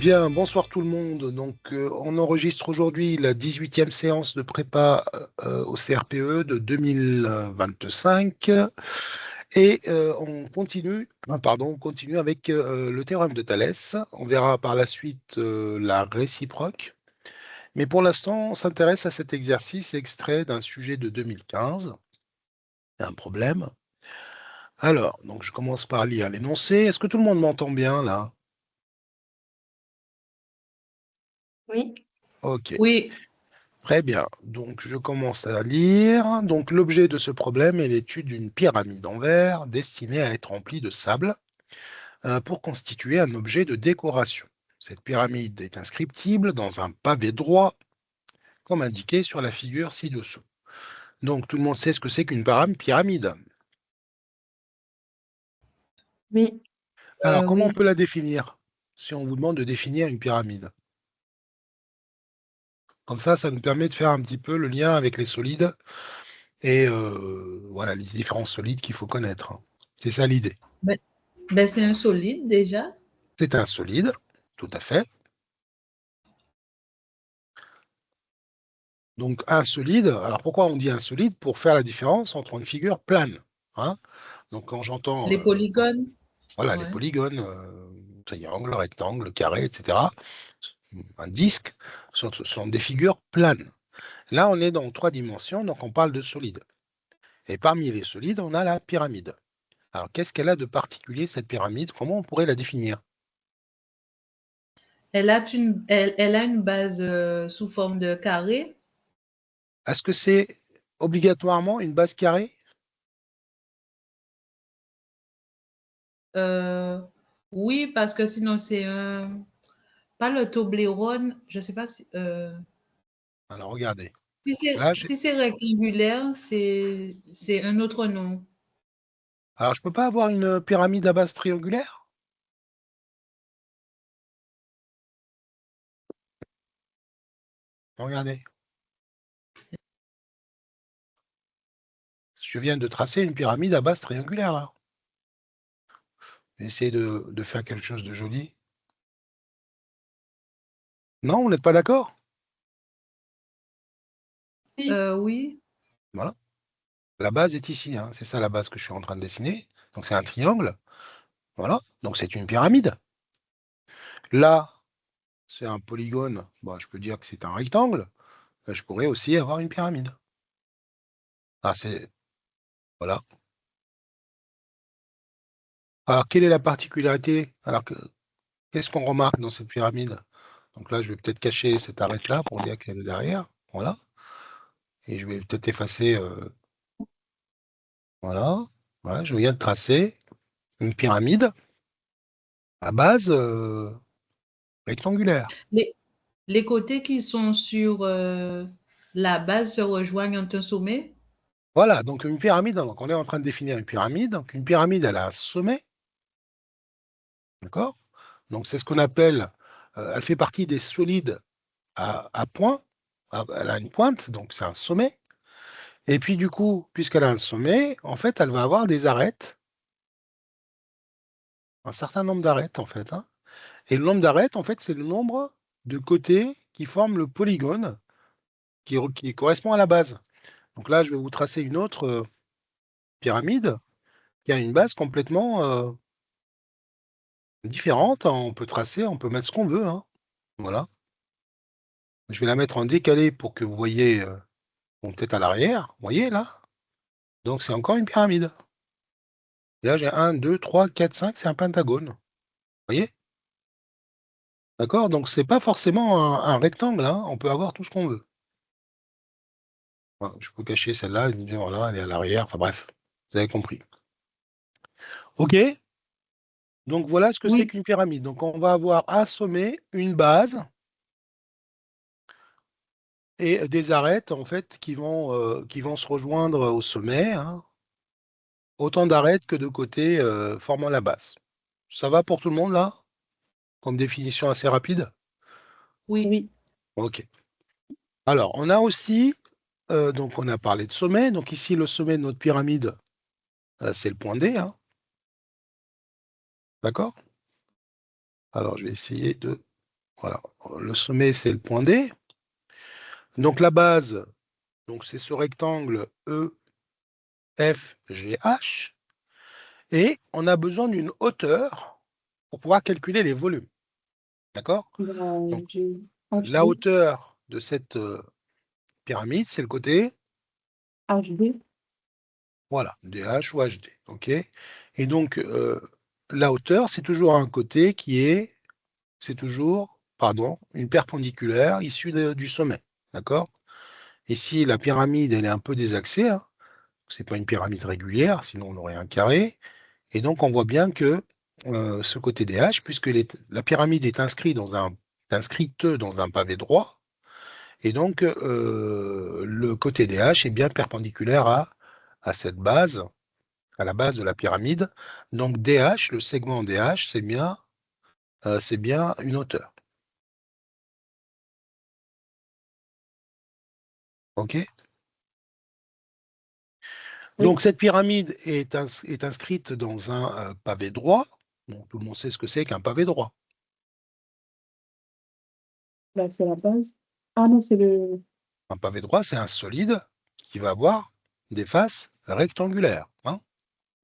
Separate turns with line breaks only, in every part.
Bien, bonsoir tout le monde. Donc, on enregistre aujourd'hui la 18e séance de prépa au CRPE de 2025 et on continue avec le théorème de Thalès. On verra par la suite la réciproque. Mais pour l'instant, on s'intéresse à cet exercice extrait d'un sujet de 2015. Un problème. Alors, donc je commence par lire l'énoncé. Est-ce que tout le monde m'entend bien là?
Oui.
Ok.
Oui,
Très bien. Donc, je commence à lire. Donc, l'objet de ce problème est l'étude d'une pyramide en verre destinée à être remplie de sable pour constituer un objet de décoration. Cette pyramide est inscriptible dans un pavé droit, comme indiqué sur la figure ci-dessous. Donc, tout le monde sait ce que c'est qu'une pyramide.
Oui.
Alors, comment on
oui.
peut la définir si on vous demande de définir une pyramide? Comme ça nous permet de faire un petit peu le lien avec les solides et voilà, les différents solides qu'il faut connaître. C'est ça l'idée.
Ben, c'est un solide déjà.
C'est un solide, tout à fait. Donc un solide, alors pourquoi on dit un solide? Pour faire la différence entre une figure plane. Hein. Donc quand j'entends
Les polygones.
voilà, les
Ouais.
polygones, triangle, rectangle, carré, etc., un disque, sont des figures planes. Là, on est dans 3 dimensions, donc on parle de solide. Et parmi les solides, on a la pyramide. Alors qu'est-ce qu'elle a de particulier, cette pyramide? Comment on pourrait la définir?
Elle a une base sous forme de carré.
Est-ce que c'est obligatoirement une base carrée?
Euh, oui, parce que sinon c'est un... Pas le Toblerone, je ne sais pas si...
Alors regardez.
si
Là,
c'est rectangulaire, c'est un autre nom.
alors je peux pas avoir une pyramide à base triangulaire? Regardez. Je viens de tracer une pyramide à base triangulaire, là. Je vais essayer de faire quelque chose de joli. Non, vous n'êtes pas d'accord?
Oui.
Voilà. La base est ici, hein. C'est ça la base que je suis en train de dessiner. Donc c'est un triangle. Voilà. Donc c'est une pyramide. Là, c'est un polygone. Bon, je peux dire que c'est un rectangle. Je pourrais aussi avoir une pyramide. Ah, c'est... Voilà. Alors, quelle est la particularité? Alors, qu'est-ce qu'on remarque dans cette pyramide? Donc là, je vais peut-être cacher cette arête-là pour dire qu'elle est derrière. Voilà. Et je vais peut-être effacer. Voilà. Voilà. Je viens de tracer une pyramide à base rectangulaire.
Les, les côtés qui sont sur la base se rejoignent en un sommet.
Voilà. Donc, une pyramide, donc on est en train de définir une pyramide. Donc, une pyramide, elle a un sommet. D'accord? Donc, c'est ce qu'on appelle. Elle fait partie des solides à point. Elle a une pointe, donc c'est un sommet. Et puis, du coup, puisqu'elle a un sommet, en fait, elle va avoir des arêtes, un certain nombre d'arêtes, en fait. Hein. Et le nombre d'arêtes, en fait, c'est le nombre de côtés qui forment le polygone qui correspond à la base. Donc là, je vais vous tracer une autre pyramide qui a une base complètement différente. On peut tracer, on peut mettre ce qu'on veut. Hein. Voilà. Je vais la mettre en décalé pour que vous voyez, bon, peut-être à l'arrière. Vous voyez là? Donc c'est encore une pyramide. Et là, j'ai 1, 2, 3, 4, 5, c'est un pentagone. Vous voyez? D'accord? Donc c'est pas forcément un rectangle. Hein. On peut avoir tout ce qu'on veut. Voilà, je peux cacher celle-là, voilà, elle est à l'arrière. Enfin bref, vous avez compris. OK? Donc voilà ce que c'est
Oui.
qu'une pyramide. Donc on va avoir un sommet, une base et des arêtes en fait qui vont se rejoindre au sommet. Hein. Autant d'arêtes que de côtés formant la base. Ça va pour tout le monde là? Comme définition assez rapide?
Oui.
Oui.
OK. Alors on a aussi, donc on a parlé de sommet. Donc ici le sommet de notre pyramide, c'est le point D. Hein. D'accord? Alors je vais essayer de Voilà. Le sommet, c'est le point D. Donc la base, donc c'est ce rectangle EFGH. Et on a besoin d'une hauteur pour pouvoir calculer les volumes. D'accord? Donc la hauteur de cette pyramide, c'est le côté
HD.
voilà, DH ou HD. OK? Et donc la hauteur, c'est toujours un côté c'est toujours, pardon, une perpendiculaire issue du sommet. D'accord? Ici, la pyramide, elle est un peu désaxée. Hein. C'est pas une pyramide régulière, sinon on aurait un carré. Et donc, on voit bien que ce côté DH, puisque la pyramide est inscrite dans un pavé droit, et donc le côté DH est bien perpendiculaire à cette base, à la base de la pyramide. Donc DH, le segment DH, c'est bien une hauteur. OK?
Oui.
Donc cette pyramide est inscrite dans un pavé droit. Bon, tout le monde sait ce que c'est qu'un pavé droit.
Là, c'est la base. Ah non, c'est le.
Un pavé droit, c'est un solide qui va avoir des faces rectangulaires. Hein.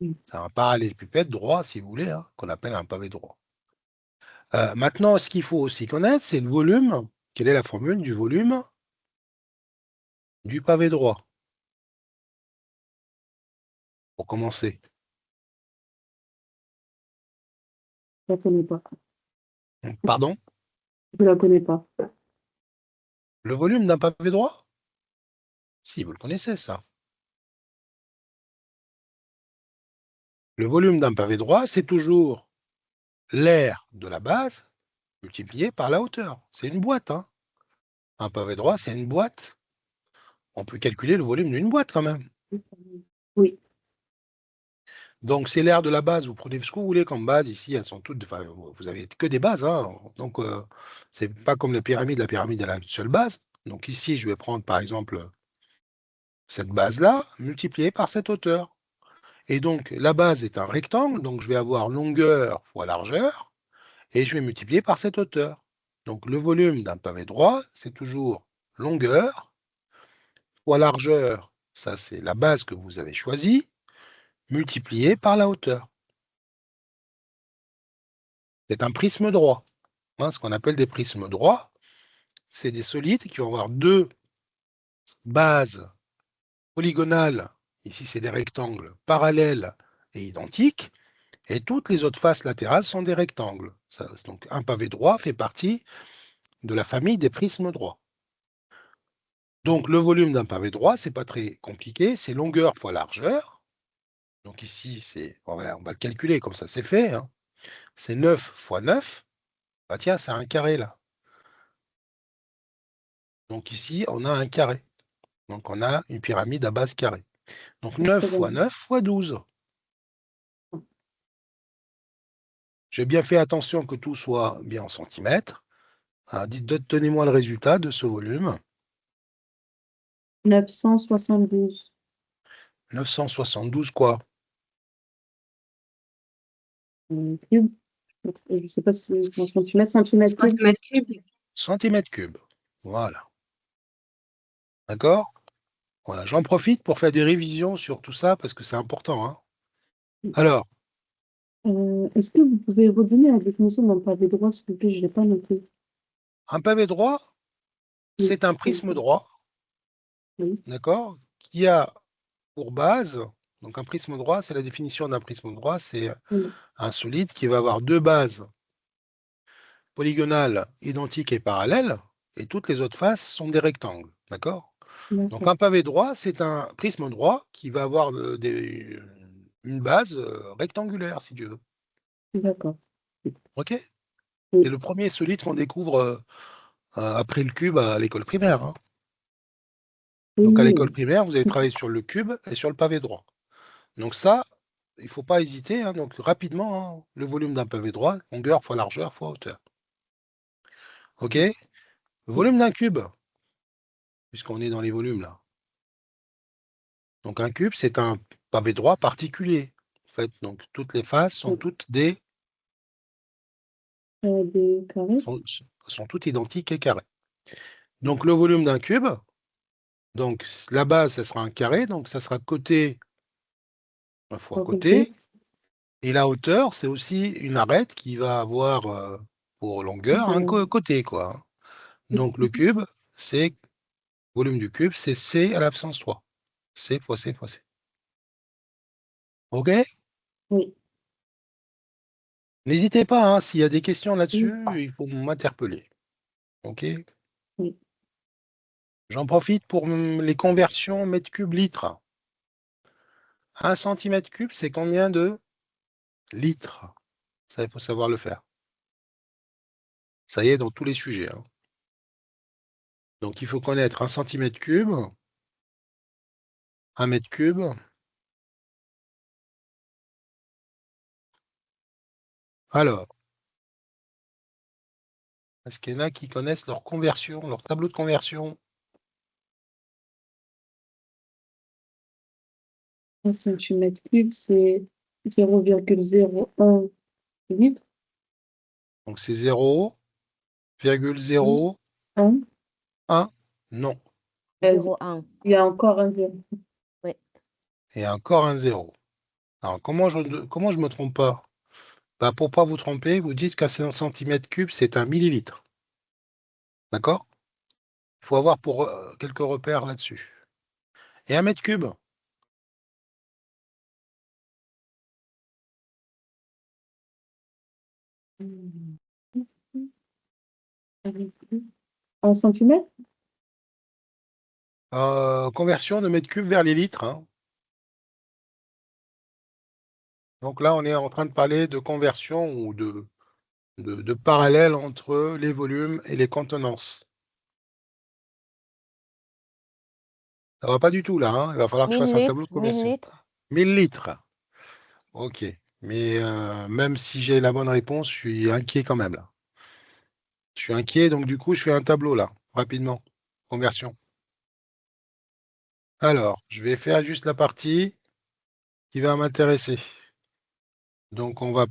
Mm.
C'est un parallélépipède droit, si vous voulez, hein, qu'on appelle un pavé droit. Maintenant, ce qu'il faut aussi connaître, c'est le volume. Quelle est la formule du volume du pavé droit? Pour commencer.
Je la connais pas.
Pardon?
Je la connais pas.
Le volume d'un pavé droit? Si, vous le connaissez, ça. Le volume d'un pavé droit, c'est toujours l'aire de la base multiplié par la hauteur. C'est une boîte. Hein. Un pavé droit, c'est une boîte. On peut calculer le volume d'une boîte quand même.
Oui.
Donc, c'est l'aire de la base. Vous prenez ce que vous voulez comme base. Ici, elles sont toutes. Enfin, vous avez que des bases. Hein. Donc, c'est pas comme la pyramide. La pyramide, elle a une seule base. Donc, ici, je vais prendre par exemple cette base-là, multipliée par cette hauteur. Et donc, la base est un rectangle. Donc, je vais avoir longueur fois largeur. Et je vais multiplier par cette hauteur. Donc, le volume d'un pavé droit, c'est toujours longueur fois largeur. Ça, c'est la base que vous avez choisie, multipliée par la hauteur. C'est un prisme droit. Hein, ce qu'on appelle des prismes droits, c'est des solides qui vont avoir deux bases polygonales. Ici, c'est des rectangles parallèles et identiques. Et toutes les autres faces latérales sont des rectangles. Donc, un pavé droit fait partie de la famille des prismes droits. Donc, le volume d'un pavé droit, c'est pas très compliqué. C'est longueur fois largeur. Donc, ici, on va le calculer comme ça, c'est fait. Hein. C'est 9 fois 9. Ah tiens, c'est un carré là. Donc ici, on a un carré. Donc on a une pyramide à base carrée. Donc 9 fois 9 fois 12. J'ai bien fait attention que tout soit bien en centimètres. Donnez-moi le résultat de ce volume.
972.
972 quoi?
Cube. Je ne sais pas si c'est en centimètres, centimètres cubes.
Centimètres cubes.
Centimètres cubes. Voilà. D'accord? Voilà, j'en profite pour faire des révisions sur tout ça parce que c'est important. Hein. Alors,
Est-ce que vous pouvez redonner la définition d'un pavé droit, s'il vous plaît? Je ne l'ai pas noté.
un pavé droit, c'est un prisme droit,
Oui.
d'accord, qui a pour base, donc un prisme droit, c'est la définition d'un prisme droit, c'est
Oui.
un solide qui va avoir deux bases polygonales identiques et parallèles, et toutes les autres faces sont des rectangles, d'accord? Donc
D'accord.
un pavé droit, c'est un prisme droit qui va avoir une base rectangulaire, si tu veux.
D'accord.
OK?
Oui.
C'est le premier solide qu'on découvre après le cube à l'école primaire. Hein. Donc à l'école primaire, vous allez travailler sur le cube et sur le pavé droit. Donc ça, il ne faut pas hésiter. Hein, donc rapidement, hein, le volume d'un pavé droit, longueur fois largeur fois hauteur. OK? Le volume d'un cube, puisqu'on est dans les volumes là. Donc un cube, c'est un pavé droit particulier. En fait, donc toutes les faces sont toutes des
carrés.
sont toutes identiques et carrées. Donc, le volume d'un cube, donc la base, ça sera un carré, donc ça sera côté fois côté. Et la hauteur, c'est aussi une arête qui va avoir pour longueur un côté, quoi. Donc, le cube, c'est volume du cube, c'est C à l'absence 3. C fois C fois C. OK?
Oui.
N'hésitez pas, hein, s'il y a des questions là-dessus, il faut m'interpeller. OK?
Oui.
J'en profite pour les conversions mètres cubes litres. 1 centimètre cube, c'est combien de litres? Ça, il faut savoir le faire. Ça y est, dans tous les sujets. Hein. Donc, il faut connaître 1 centimètre cube, 1 mètre cube. Alors, est-ce qu'il y en a qui connaissent leur conversion, leur tableau de conversion?
1 centimètre cube, c'est 0,01 litre.
Donc, c'est 0,01.
1.
Non.
0,1.
Il y a encore un 0.
Oui.
Et encore un 0. Alors, comment je me trompe pas? Bah, pour ne pas vous tromper, vous dites qu'un centimètre cube, c'est un millilitre. D'accord? Il faut avoir pour quelques repères là-dessus. Et un mètre cube?
En centimètres?
Conversion de mètre cube vers les litres. Hein. Donc là, on est en train de parler de conversion ou de parallèle entre les volumes et les contenances. Ça va pas du tout là. Hein. Il va falloir que je fasse un tableau de conversion.
1000 litres.
1000 litres. Ok. Mais même si j'ai la bonne réponse, je suis inquiet quand même là. Je suis inquiet, donc du coup, je fais un tableau là, rapidement. Conversion. Alors, je vais faire juste la partie qui va m'intéresser. Donc, on va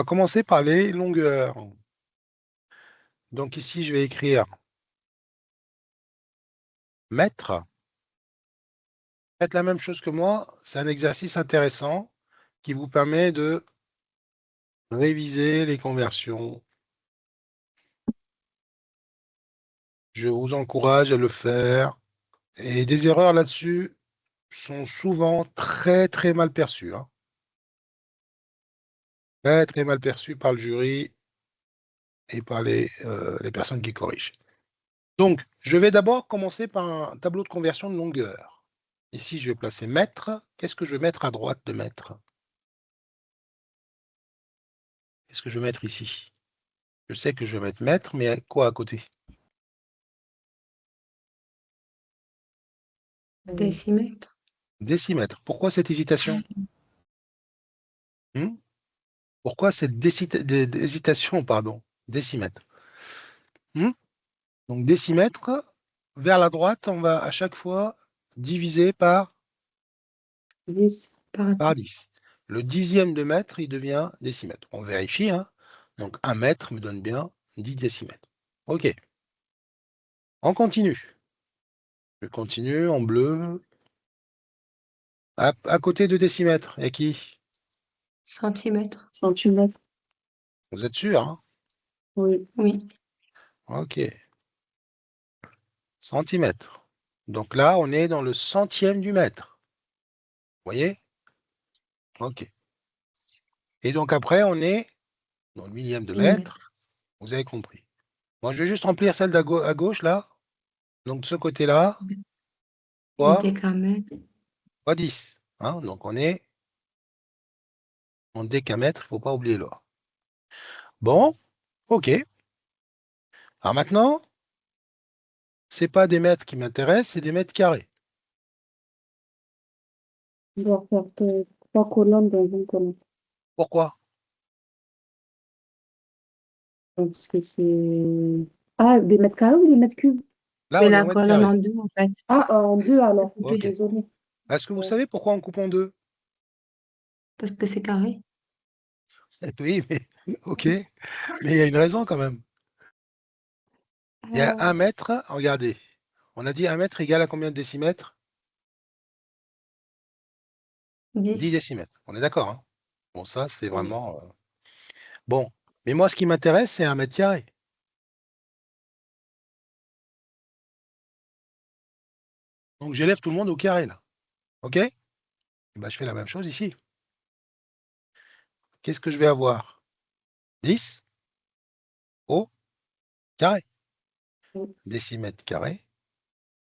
commencer par les longueurs. Donc ici, je vais écrire mètre. Faites la même chose que moi. C'est un exercice intéressant qui vous permet de réviser les conversions. Je vous encourage à le faire. Et des erreurs là-dessus sont souvent très, très mal perçues. Hein. Très, très mal perçues par le jury et par les personnes qui corrigent. Donc, je vais d'abord commencer par un tableau de conversion de longueur. Ici, je vais placer mètre. Qu'est-ce que je vais mettre à droite de mètre? Qu'est-ce que je vais mettre ici? Je sais que je vais mettre mètre, mais quoi à côté?
Décimètre.
Décimètre. Pourquoi cette hésitation? Pourquoi cette hésitation, pardon? Décimètre. Donc, décimètre, vers la droite, on va à chaque fois diviser par
10.
par 10. Le dixième de mètre, il devient décimètre. On vérifie. Hein. Donc, 1 mètre me donne bien 10 décimètres. OK. On continue. Je continue en bleu. À côté de décimètre, il y a qui?
Centimètre.
Centimètre.
Vous êtes sûr? Hein?
Oui.
Oui.
OK. Centimètre. Donc là, on est dans le centième du mètre. Vous voyez? OK. Et donc après, on est dans le millième de mètre. Vous avez compris. Moi, je vais juste remplir celle à gauche, là. Donc, de ce côté-là, quoi?
Décamètre.
Fois 10. Hein? Donc, on est en décamètre. Il ne faut pas oublier l'or. Bon, OK. Alors maintenant, ce n'est pas des mètres qui m'intéressent, c'est des mètres carrés.
On doit faire 3 colonnes dans une colonne.
Pourquoi?
Parce que c'est... Ah, des mètres carrés ou des mètres cubes?
Là,
Fais
on est
la
en mètres
colonne en
carrés.
deux, en fait.
Ah, en 2 alors.
Ok.
Désolé.
Est-ce que vous
Ouais.
savez pourquoi on coupe en 2?
Parce que c'est carré.
Oui, mais OK. Mais il y a une raison quand même. Il y a 1 mètre, regardez. On a dit 1 mètre égale à combien de décimètres? 10
10.
décimètres. On est d'accord, hein? Bon, ça, c'est
Oui.
vraiment... Bon, mais moi, ce qui m'intéresse, c'est 1 mètre carré. Donc, j'élève tout le monde au carré, là. OK? Eh ben, je fais la même chose ici. Qu'est-ce que je vais avoir? 10 au carré.
Oui.
Décimètre carré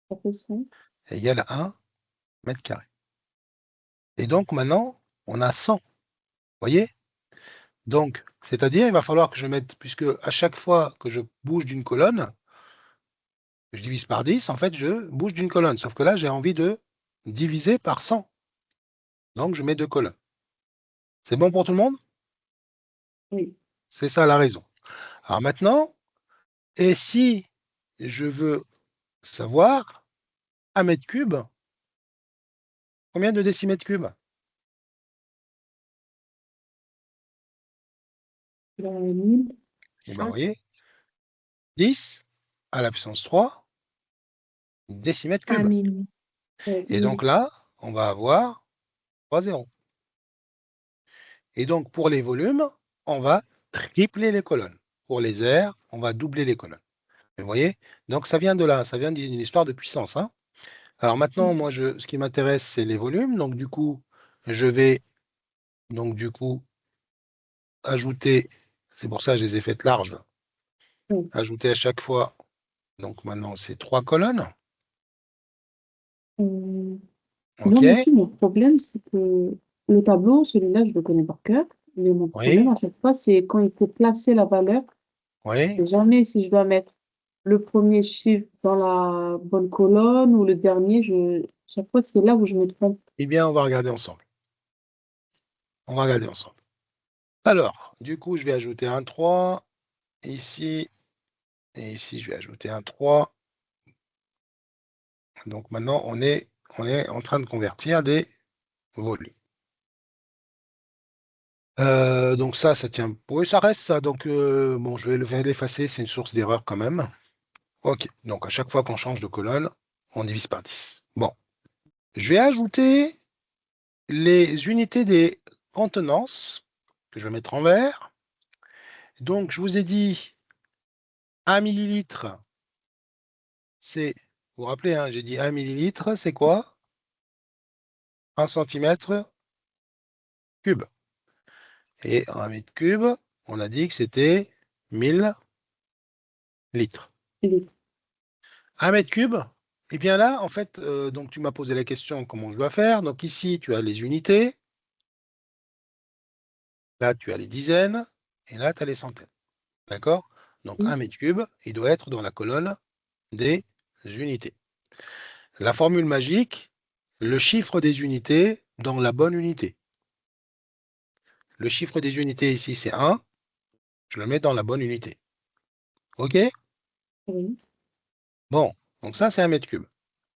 Ça fait 100.
égale à 1 mètre carré. Et donc, maintenant, on a 100. Vous voyez? Donc, c'est-à-dire, il va falloir que je mette, puisque à chaque fois que je bouge d'une colonne, je divise par 10, en fait, je bouge d'une colonne. Sauf que là, j'ai envie de diviser par 100. Donc, je mets 2 colonnes. C'est bon pour tout le monde?
Oui.
C'est ça la raison. Alors maintenant, et si je veux savoir 1 mètre cube, combien de décimètres cubes?
Il a 1000.
Eh bien, vous voyez, 10 à la puissance 3 décimètres
À
cubes.
1000.
Et donc
1000.
là, on va avoir 3 zéros. Et donc, pour les volumes, on va tripler les colonnes. Pour les airs, on va doubler les colonnes. Vous voyez? Donc, ça vient de là, ça vient d'une histoire de puissance, hein. Alors maintenant, moi, ce qui m'intéresse, c'est les volumes. Donc, du coup, je vais ajouter, c'est pour ça que je les ai faites larges,
Oui.
ajouter à chaque fois. Donc, maintenant, c'est 3 colonnes.
Euh,
OK?
Moi aussi, mon problème, c'est que le tableau, celui-là, je le connais par cœur. Mais mon problème,
Oui,
à chaque fois, c'est quand il faut placer la valeur.
oui.
C'est jamais si je dois mettre le premier chiffre dans la bonne colonne ou le dernier. Chaque fois, c'est là où je me trompe.
Eh bien, on va regarder ensemble. On va regarder ensemble. Alors, du coup, je vais ajouter un 3 ici. Et ici, je vais ajouter un 3. Donc maintenant, on est en train de convertir des volumes. Donc ça tient. Oui, ça reste ça. Donc, bon, je vais l'effacer, c'est une source d'erreur quand même. OK. Donc, à chaque fois qu'on change de colonne, on divise par 10. Bon. Je vais ajouter les unités des contenances, que je vais mettre en vert. Donc, je vous ai dit 1 millilitre, c'est, vous vous rappelez, hein, j'ai dit 1 millilitre, c'est quoi? 1 centimètre cube. Et en mètre cube, on a dit que c'était 1000 litres.
Les-
1 mètre cube, et bien là, en fait, donc tu m'as posé la question comment je dois faire. Donc ici, tu as les unités, là, tu as les dizaines, et là, tu as les centaines. D'accord? Donc 1 mètre cube, il doit être dans la colonne des unités. La formule magique, le chiffre des unités dans la bonne unité. Le chiffre des unités ici, c'est 1. Je le mets dans la bonne unité. OK?
Oui.
Bon, donc ça, c'est 1 mètre cube.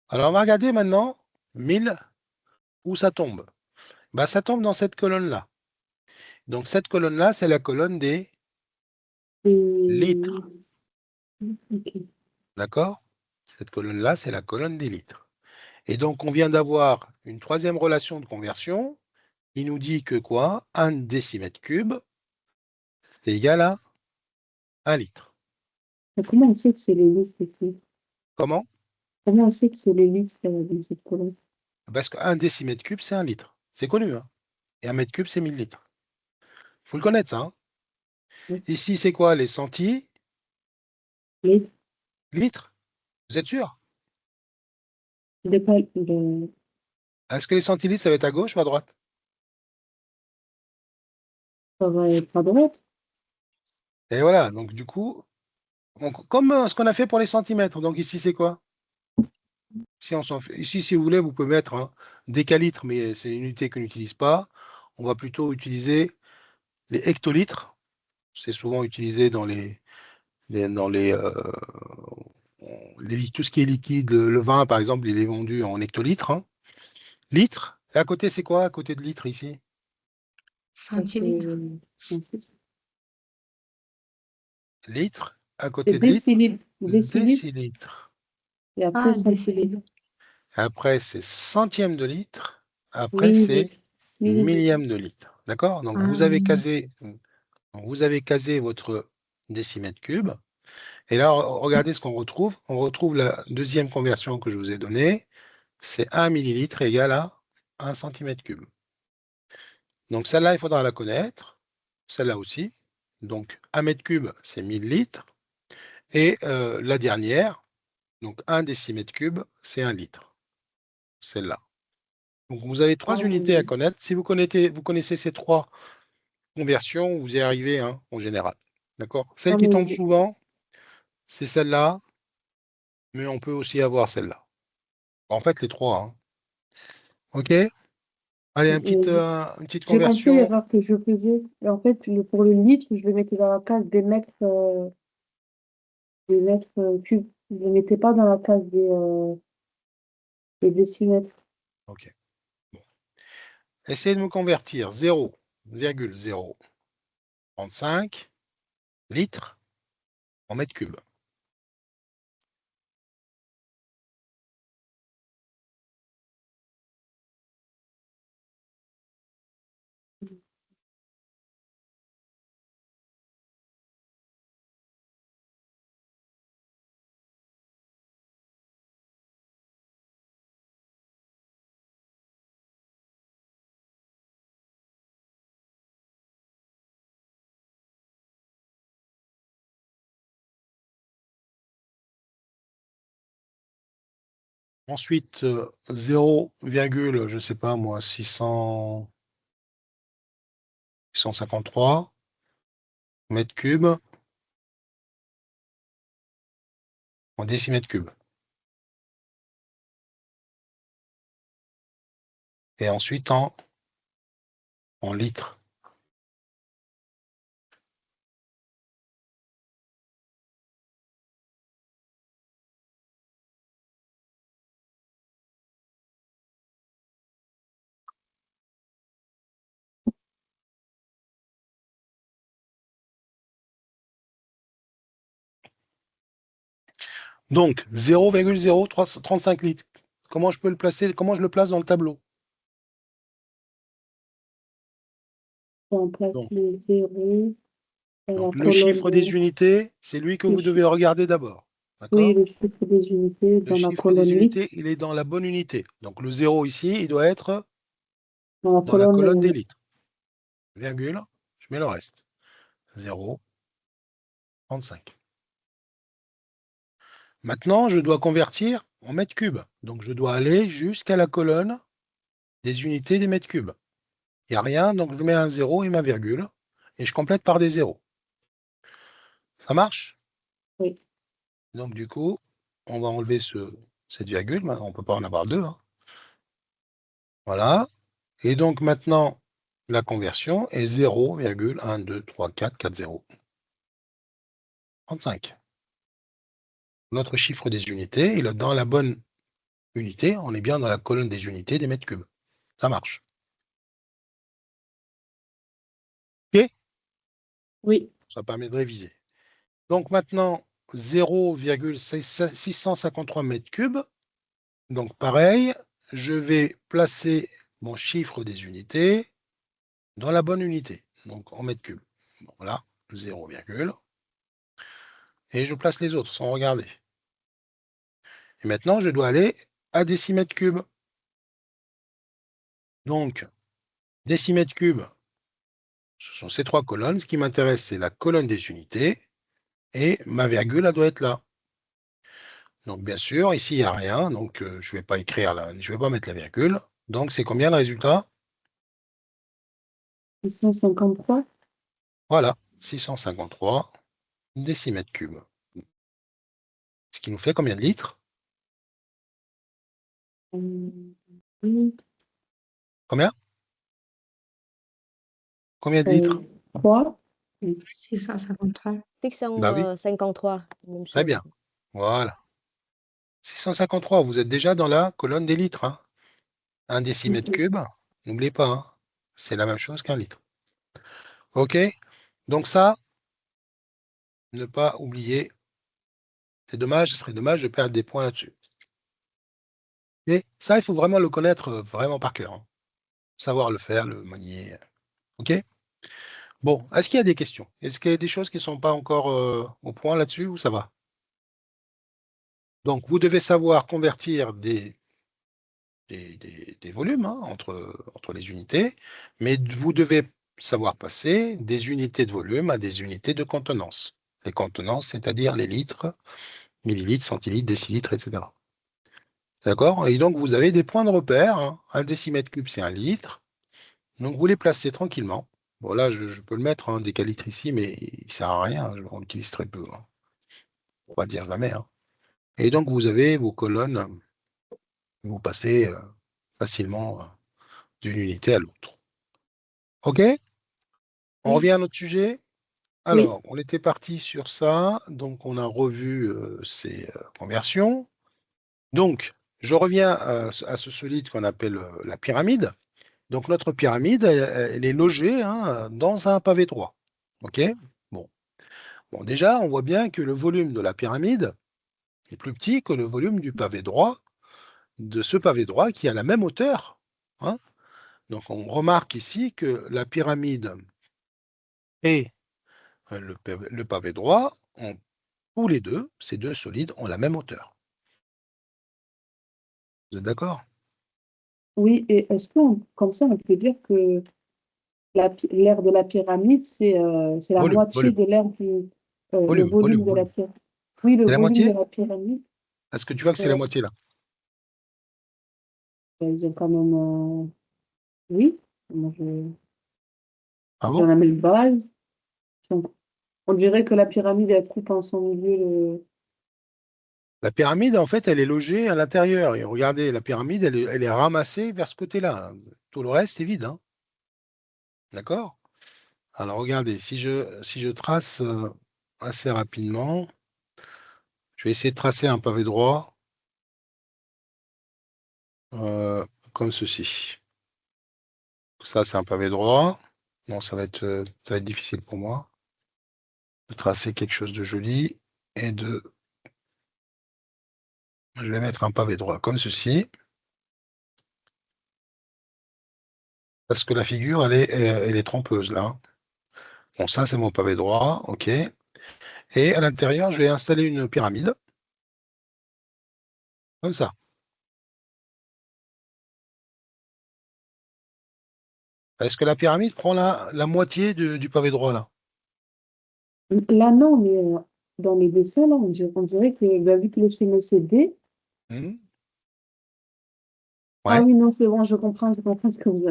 Alors, on va regarder maintenant 1000, où ça tombe. Bah, ça tombe dans cette colonne-là. Donc, cette colonne-là, c'est la colonne des litres.
Ok.
D'accord? Cette colonne-là, c'est la colonne des litres. Et donc, on vient d'avoir une troisième relation de conversion. Il nous dit que quoi? 1 décimètre cube, c'est égal à 1 litre.
Mais comment on sait que c'est les listes ici?
Comment?
Comment on sait que c'est les listes dans cette colonne?
Parce qu'un décimètre cube, c'est 1 litre. C'est connu, hein? Et 1 mètre cube, c'est 1000 litres. Il faut le connaître, ça, hein?
Oui.
Ici, c'est quoi? Les centilitres?
Les,
Vous êtes sûr?
de,
Est-ce que les centilitres, ça va être à gauche ou à droite?
ça va être à droite.
Et voilà, donc du coup, comme ce qu'on a fait pour les centimètres. Donc ici, c'est quoi? Si on s'en fait, ici, si vous voulez, vous pouvez mettre décalitres, mais c'est une unité qu'on n'utilise pas. On va plutôt utiliser les hectolitres. C'est souvent utilisé dans tout ce qui est liquide. Le vin, par exemple, il est vendu en hectolitres, hein. Litres. Et à côté, c'est quoi à côté de litres ici?
Ça,
Centilitres.
c'est-
Litres. à
Et
côté de litre,
décilitres. Décilitres.
décilitres.
Et après,
Ah,
centilitres.
décilitres.
Après, c'est centième de litre. Après, c'est
Millilitres. Millilitres.
millième de litre. D'accord? Donc,
Ah,
vous avez casé votre décimètre cube. Et là, regardez ce qu'on retrouve. On retrouve la deuxième conversion que je vous ai donnée. C'est 1 millilitre égale à 1 centimètre cube. Donc, celle-là, il faudra la connaître. Celle-là aussi. Donc, 1 mètre cube, c'est 1000 litres. Et la dernière, donc 1 décimètre cube, c'est 1 litre. Celle-là. Donc, vous avez 3 unités à connaître. Si vous connaissez ces 3 conversions, vous y arrivez hein, en général. D'accord? Celle qui tombe souvent, c'est celle-là, mais on peut aussi avoir celle-là. En fait, les 3. Hein. OK? Allez, une petite
J'ai compris
conversion.
l'erreur que je faisais. Et en fait, pour le litre, je le mettais dans la case des mètres cubes. Je ne le mettais pas dans la case des décimètres.
OK. Bon. Essayez de me convertir 0,035 litres en mètres cubes. Ensuite, 0, je ne sais pas moi, 653 mètres cubes en décimètres cubes. Et ensuite en litres. Donc, 0,035 litres. Comment je peux le placer? Comment je le place dans le tableau?
On place
Donc,
le 0 dans la
le
colonne
chiffre des unités, c'est lui que
Le
vous devez
chiffre.
regarder d'abord.
Oui,
D'accord?
le chiffre des unités
Le
dans la
chiffre des
colonne litre,
unités, il est dans la bonne unité. Donc, le 0 ici, il doit être
dans la
dans la colonne des
colonne
litres. Virgule, je mets le reste. 0,35. Maintenant, je dois convertir en mètres cubes. Donc, je dois aller jusqu'à la colonne des unités des mètres cubes. Il n'y a rien, donc je mets un 0 et ma virgule. Et je complète par des zéros. Ça marche?
Oui.
Donc, du coup, on va enlever cette virgule. On ne peut pas en avoir deux. Hein. Voilà. Et donc, maintenant, la conversion est 0,1234440. 35. Notre chiffre des unités, il est dans la bonne unité. On est bien dans la colonne des unités des mètres cubes. Ça marche. OK?
Oui.
Ça permet de réviser. Donc, maintenant, 0,653 mètres cubes. Donc, pareil, je vais placer mon chiffre des unités dans la bonne unité, donc en mètres cubes. Voilà, 0, et je place les autres sans regarder. Et maintenant, je dois aller à décimètres cubes. Donc, décimètres cubes, ce sont ces 3 colonnes. Ce qui m'intéresse, c'est la colonne des unités. Et ma virgule, elle doit être là. Donc, bien sûr, ici, il n'y a rien. Donc, je ne vais pas écrire là, je ne vais pas mettre la virgule. Donc, c'est combien le résultat?
653.
Voilà, 653 décimètres cubes. Ce qui nous fait combien de litres?
Oui.
Combien? Combien de litres?
3.
653.
Bah oui,
653, même
très
chose.
bien. Voilà. 653, vous êtes déjà dans la colonne des litres. Hein. Un décimètre cube, n'oubliez pas, hein, c'est la même chose qu'un litre. OK? Donc ça, ne pas oublier. C'est dommage, ce serait dommage de perdre des points là-dessus. Mais ça, il faut vraiment le connaître vraiment par cœur, hein. Savoir le faire, le manier. OK? Bon, est-ce qu'il y a des questions? Est-ce qu'il y a des choses qui ne sont pas encore au point là-dessus ou ça va? Donc, vous devez savoir convertir des volumes hein, entre les unités, mais vous devez savoir passer des unités de volume à des unités de contenance. Les contenances, c'est-à-dire les litres, millilitres, centilitres, décilitres, etc. D'accord? Et donc, vous avez des points de repère. Hein. Un décimètre cube, c'est un litre. Donc, vous les placez tranquillement. Bon, là, je peux le mettre, hein, des calitres ici, mais il ne sert à rien. On l'utilise très peu. Hein. On va dire jamais. Hein. Et donc, vous avez vos colonnes. Vous passez facilement d'une unité à l'autre. OK? On
Oui.
revient à notre sujet.
Oui.
Alors, on était parti sur ça. Donc, on a revu ces conversions. Donc, je reviens à ce solide qu'on appelle la pyramide. Donc, notre pyramide, elle est logée hein, dans un pavé droit. OK? Bon. Bon, déjà, on voit bien que le volume de la pyramide est plus petit que le volume du pavé droit, de ce pavé droit qui a la même hauteur. Hein. Donc, on remarque ici que la pyramide et le pavé droit ont tous les deux, ces deux solides, ont la même hauteur. Vous êtes d'accord?
Oui, et est-ce qu'on, comme ça, on peut dire que l'aire de la pyramide, c'est la
Volume,
moitié
volume,
de le
volume, volume,
volume de la
volume.
pyramide. Oui, le
C'est la
volume de
moitié?
la pyramide,
Est-ce que tu vois que c'est la
euh,
moitié là?
ils ont quand même, oui, moi,
Ah
ils ont
bon?
la même base. Donc, on dirait que la pyramide, elle coupe en son milieu
La pyramide, en fait, elle est logée à l'intérieur. Et regardez, la pyramide, elle est ramassée vers ce côté-là. Tout le reste est vide. Hein. D'accord? Alors regardez, si je trace assez rapidement, je vais essayer de tracer un pavé droit comme ceci. Ça, c'est un pavé droit. Bon, ça va être difficile pour moi de tracer quelque chose de joli et je vais mettre un pavé droit comme ceci. Parce que la figure, elle est trompeuse là. Hein. Bon, ça, c'est mon pavé droit. OK. Et à l'intérieur, je vais installer une pyramide. Comme ça. Est-ce que la pyramide prend la moitié du pavé droit là?
Là, non, mais dans les dessins, là, on dirait que, bah, vu que le schéma c'est D,
Hmm.
ah
Ouais.
oui, non, c'est bon, je comprends ce que vous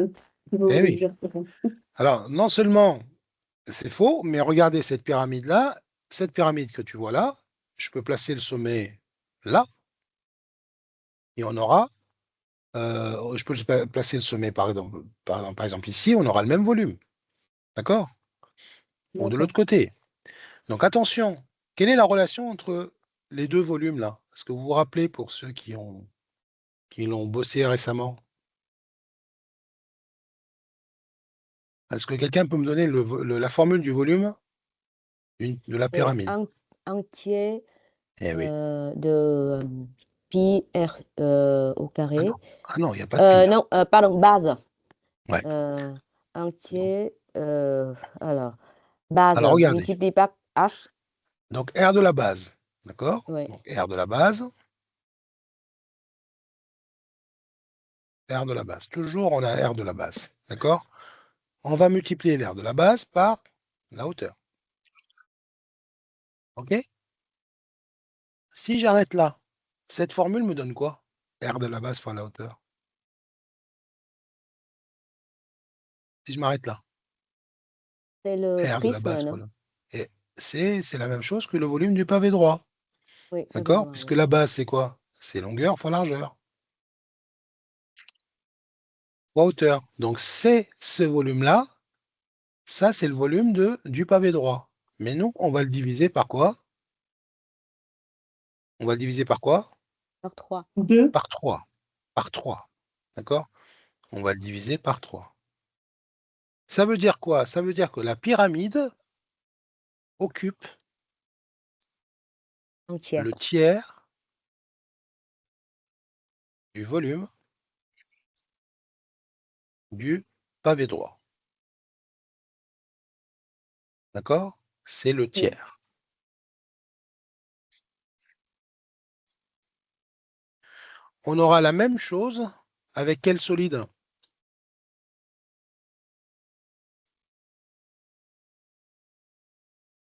Eh
voulez
oui.
dire. C'est bon.
Alors, non seulement c'est faux, mais regardez cette pyramide-là, cette pyramide que tu vois là, je peux placer le sommet là, et on aura, je peux placer le sommet par exemple ici, on aura le même volume, d'accord? Ou de
D'accord.
l'autre côté. Donc attention, quelle est la relation entre les deux volumes là? Est-ce que vous vous rappelez pour ceux qui l'ont bossé récemment? Est-ce que quelqu'un peut me donner la formule du volume de la
C'est
pyramide?
un tiers
Eh oui.
de pi r au carré.
Ah non, il n'y a pas de pi là.
Non, pardon, base.
Ouais.
Un
Donc,
tiers, alors, base
alors regardez.
multiplié par h.
Donc R de la base. D'accord?
Ouais.
Donc R de la base. R de la base. Toujours on a R de la base. D'accord? On va multiplier l'R de la base par la hauteur. OK? Si j'arrête là, cette formule me donne quoi? R de la base fois la hauteur. Si je m'arrête là,
C'est le
R de la
prisme,
base fois
non?
la. Et c'est la même chose que le volume du pavé droit.
Oui, pavé
D'accord?
droit,
Puisque
oui.
la base, c'est quoi? C'est longueur fois largeur, fois hauteur. Donc c'est ce volume-là, ça c'est le volume du pavé droit. Mais nous, on va le diviser par quoi? On va le diviser par quoi?
Par 3.
2.
Par 3. Par 3. D'accord? On va le diviser par 3. Ça veut dire quoi? Ça veut dire que la pyramide occupe
Un tiers.
le tiers du volume du pavé droit. D'accord? C'est le tiers. On aura la même chose avec quel solide?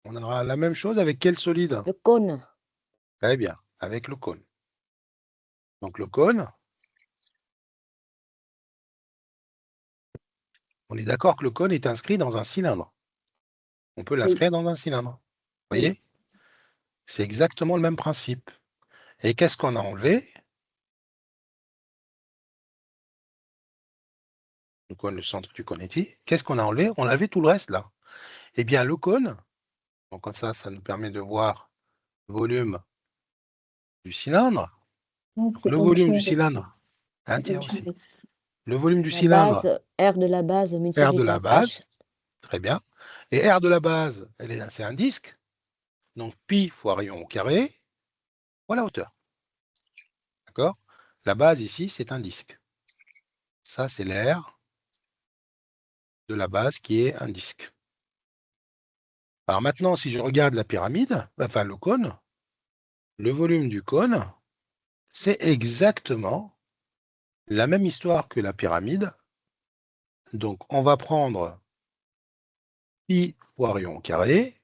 On aura la même chose avec quel solide?
Le cône.
Très bien, avec le cône. Donc le cône, on est d'accord que le cône est inscrit dans un cylindre. On peut l'inscrire dans un cylindre. Vous voyez? C'est exactement le même principe. Et qu'est-ce qu'on a enlevé? Le cône, le centre du cône ici. Qu'est-ce qu'on a enlevé? On a enlevé tout le reste là. Eh bien, le cône, donc comme ça nous permet de voir le volume du cylindre. Donc, le volume du cylindre, un tiers aussi. Le volume du
La
cylindre,
base, R de la base
R
multiplié
de la
par H.
base, très bien. Et R de la base, c'est un disque. Donc pi fois rayon au carré, fois la hauteur. D'accord? La base ici, c'est un disque. Ça, c'est l'air de la base qui est un disque. Alors maintenant, si je regarde la pyramide, enfin le cône, le volume du cône, c'est exactement la même histoire que la pyramide. Donc on va prendre pi fois rayon au carré,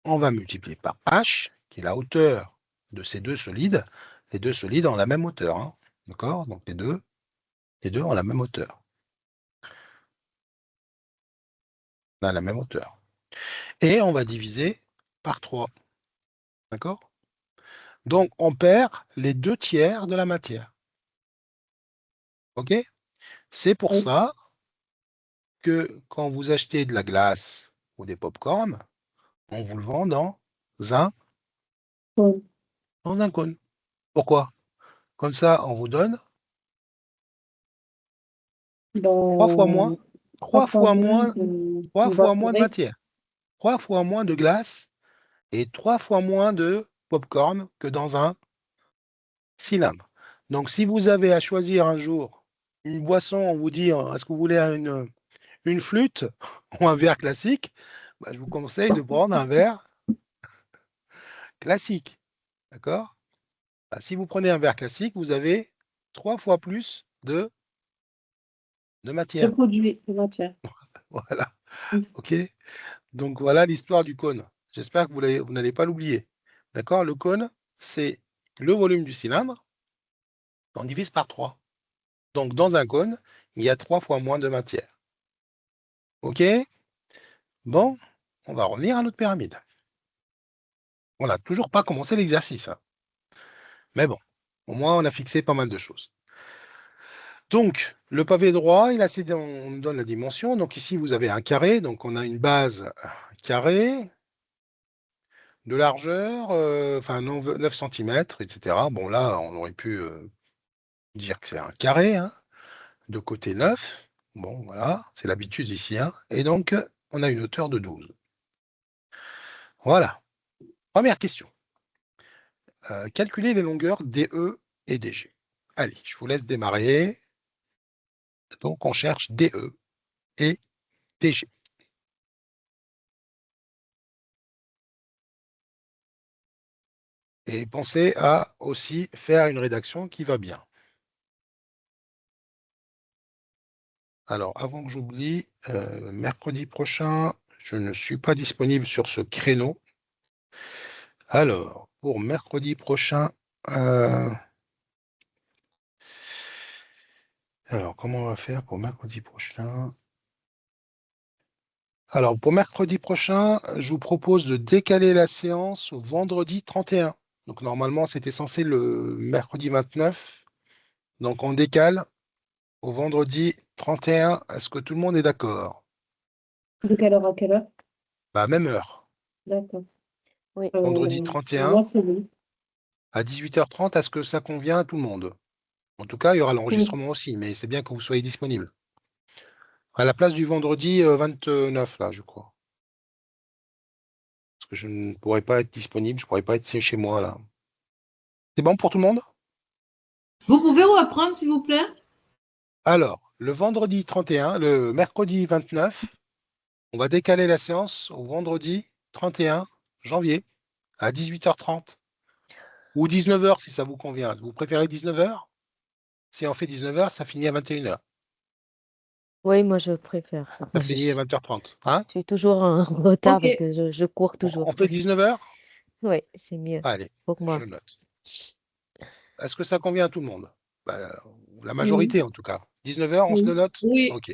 on va multiplier par h, qui est la hauteur de ces deux solides. Les deux solides ont la même hauteur. Hein. D'accord? Donc les deux ont la même hauteur. On a la même hauteur. Et on va diviser par 3. D'accord? Donc, on perd les 2 tiers de la matière. OK? C'est pour ça que quand vous achetez de la glace ou des pop-corn, on vous le vend dans un cône. Pourquoi? Comme ça, on vous donne 3 fois moins, 3 fois moins de matière, 3 fois moins de glace et 3 fois moins de pop-corn que dans un cylindre. Donc, si vous avez à choisir un jour une boisson, on vous dit, est-ce que vous voulez une flûte ou un verre classique? Bah, je vous conseille de prendre un verre classique. D'accord? Bah, si vous prenez un verre classique, vous avez 3 fois plus de
De
matière.
produit, de matière.
Voilà. OK? Donc, voilà l'histoire du cône. J'espère que vous n'allez pas l'oublier. D'accord? Le cône, c'est le volume du cylindre. On divise par 3. Donc, dans un cône, il y a 3 fois moins de matière. OK? Bon, on va revenir à notre pyramide. On n'a toujours pas commencé l'exercice. Hein. Mais bon, au moins, on a fixé pas mal de choses. Donc, le pavé droit, on nous donne la dimension. Donc ici, vous avez un carré. Donc, on a une base carrée de largeur, enfin 9 cm, etc. Bon, là, on aurait pu dire que c'est un carré, hein, de côté 9. Bon, voilà, c'est l'habitude ici. Hein. Et donc, on a une hauteur de 12. Voilà. Première question. Calculer les longueurs DE et DG. Allez, je vous laisse démarrer. Donc, on cherche DE et DG. Et pensez à aussi faire une rédaction qui va bien. Alors, avant que j'oublie, mercredi prochain, je ne suis pas disponible sur ce créneau. Alors, pour mercredi prochain, alors, comment on va faire pour mercredi prochain? Alors, pour mercredi prochain, je vous propose de décaler la séance au vendredi 31. Donc, normalement, c'était censé le mercredi 29. Donc, on décale au vendredi 31. Est-ce que tout le monde est d'accord?
De quelle heure à quelle heure?
Bah, même heure.
D'accord.
Oui.
Vendredi
Pour
31
moi, c'est bon.
à 18h30. Est-ce que ça convient à tout le monde? En tout cas, il y aura
Oui.
l'enregistrement aussi, mais c'est bien que vous soyez disponible. À la place du vendredi 29, là, je crois. Parce que je ne pourrai pas être disponible, je ne pourrai pas être chez moi là. C'est bon pour tout le monde?
Vous pouvez reprendre, s'il vous plaît?
Alors, le vendredi 31, le mercredi 29, on va décaler la séance au vendredi 31 janvier à 18h30 ou 19h si ça vous convient. Vous préférez 19h? Si on fait 19h, ça finit à 21h.
Oui, moi, je préfère.
Ça finit à 20h30. Hein?
Je suis toujours en retard
Ok.
parce que je cours toujours.
On fait 19h?
Oui, c'est mieux
Allez,
pour moi.
je note. Est-ce que ça convient à tout le monde? Bah, la
Oui.
majorité en tout cas. 19h, on se
Oui.
le note?
Oui,
Ok.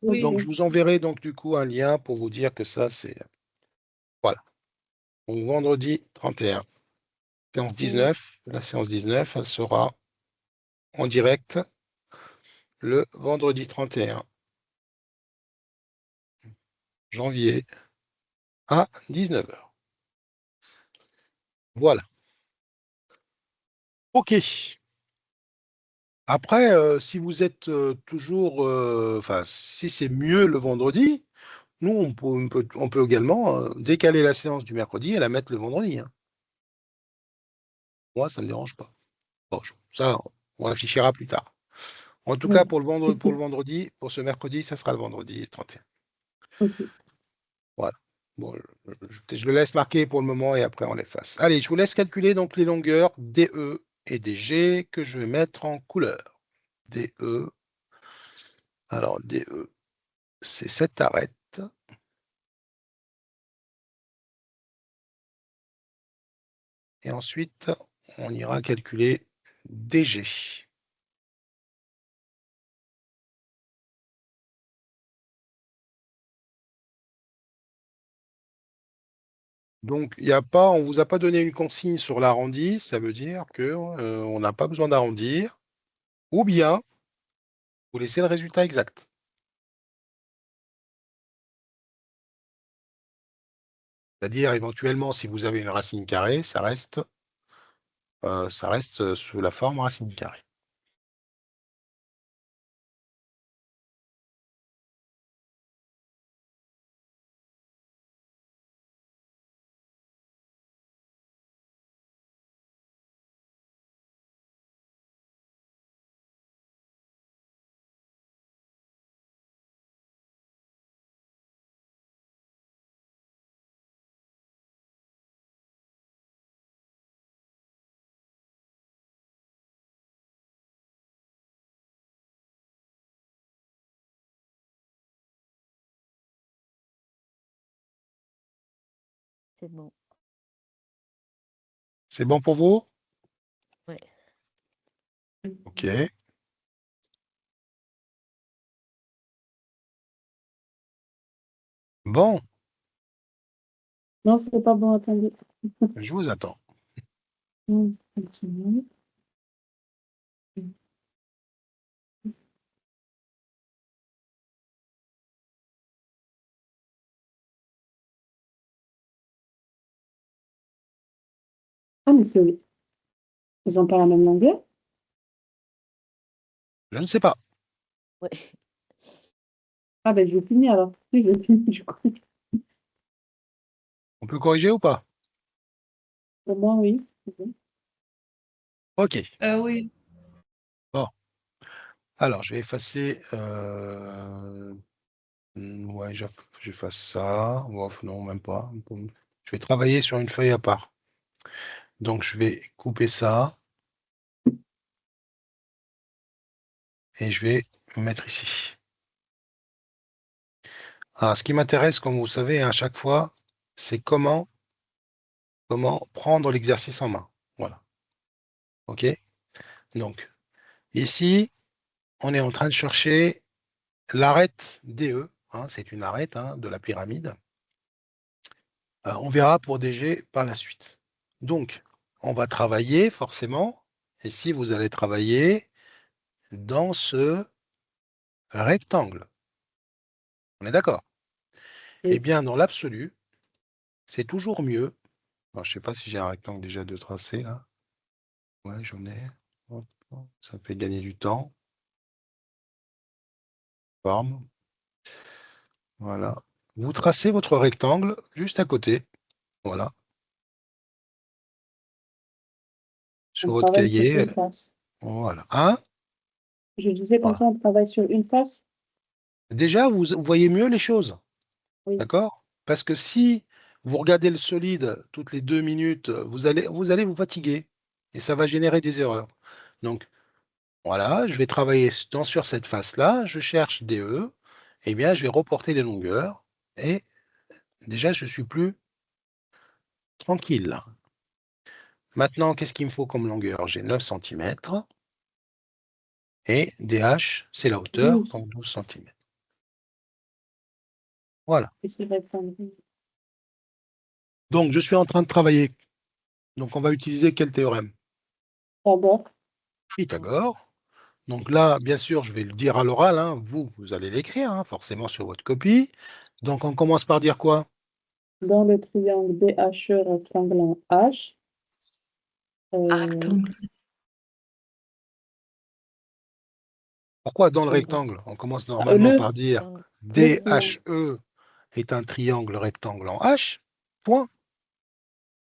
oui.
Donc, je vous enverrai donc du coup un lien pour vous dire que ça, c'est... Voilà. Donc, vendredi 31. Séance 19. La séance 19, elle sera en direct le vendredi 31 janvier à 19h. Voilà. OK. Après, si vous êtes toujours... Enfin, si c'est mieux le vendredi, nous, on peut également décaler la séance du mercredi et la mettre le vendredi. Hein. Moi, ça ne me dérange pas. Bon, ça, on réfléchira plus tard. En tout cas,
Oui.
pour le vendredi, pour ce mercredi, ça sera le vendredi 31.
Ok.
Voilà. Bon, je le laisse marquer pour le moment et après on l'efface. Allez, je vous laisse calculer donc les longueurs DE et DG que je vais mettre en couleur. DE. Alors, DE, c'est cette arête. Et ensuite, on ira calculer DG. Donc, on ne vous a pas donné une consigne sur l'arrondi, ça veut dire qu'on n'a pas besoin d'arrondir, ou bien vous laissez le résultat exact. C'est-à-dire, éventuellement, si vous avez une racine carrée, ça reste sous la forme racine carrée.
C'est bon.
C'est bon pour vous?
Ouais.
OK. Bon,
Non, c'est pas bon, attendez.
je vous attends.
Continue. Ah, mais c'est... Ils n'ont pas la même longueur?
Je ne sais pas.
Ouais.
Ah, ben, je vais finir alors. Oui, je vais finir, du coup.
On peut corriger ou pas?
Pour moi, oui. C'est bon.
OK.
Oui.
Bon. Alors, je vais effacer. Ouais, j'efface ça. Ouf, non, même pas. Je vais travailler sur une feuille à part. Donc, je vais couper ça. Et je vais me mettre ici. Alors, ce qui m'intéresse, comme vous savez, à chaque fois, c'est comment prendre l'exercice en main. Voilà. OK? Donc, ici, on est en train de chercher l'arête DE. Hein, c'est une arête de la pyramide. On verra pour DG par la suite. Donc, on va travailler forcément. Ici, vous allez travailler dans ce rectangle. On est d'accord?
Oui.
Eh bien, dans l'absolu, c'est toujours mieux. Alors, je ne sais pas si j'ai un rectangle déjà de tracé là. Ouais, j'en ai. Hop, ça me fait gagner du temps. Forme. Voilà. Vous tracez votre rectangle juste à côté. Voilà. Sur
On
votre
travaille sur
cahier,
une face.
voilà. Hein?
Je disais comme
Voilà.
ça, on travaille sur une face.
Déjà, vous voyez mieux les choses.
Oui.
D'accord? Parce que si vous regardez le solide toutes les 2 minutes, vous allez vous fatiguer et ça va générer des erreurs. Donc, voilà, je vais travailler sur cette face-là, je cherche DE, eh bien, je vais reporter les longueurs et déjà, je suis plus tranquille là. Maintenant, qu'est-ce qu'il me faut comme longueur? J'ai 9 centimètres et DH, c'est la hauteur,
12.
donc 12 centimètres. Voilà.
Et c'est rectangle.
Donc, je suis en train de travailler. Donc, on va utiliser quel théorème?
D'abord,
Pythagore. Donc là, bien sûr, je vais le dire à l'oral, hein, vous allez l'écrire, hein, forcément sur votre copie. Donc on commence par dire quoi?
dans le triangle DHE rectangle en H,
Rectangle.
Pourquoi dans le rectangle? On commence normalement
le,
par dire
Rectangle.
le triangle.
DHE est un triangle rectangle en H, point.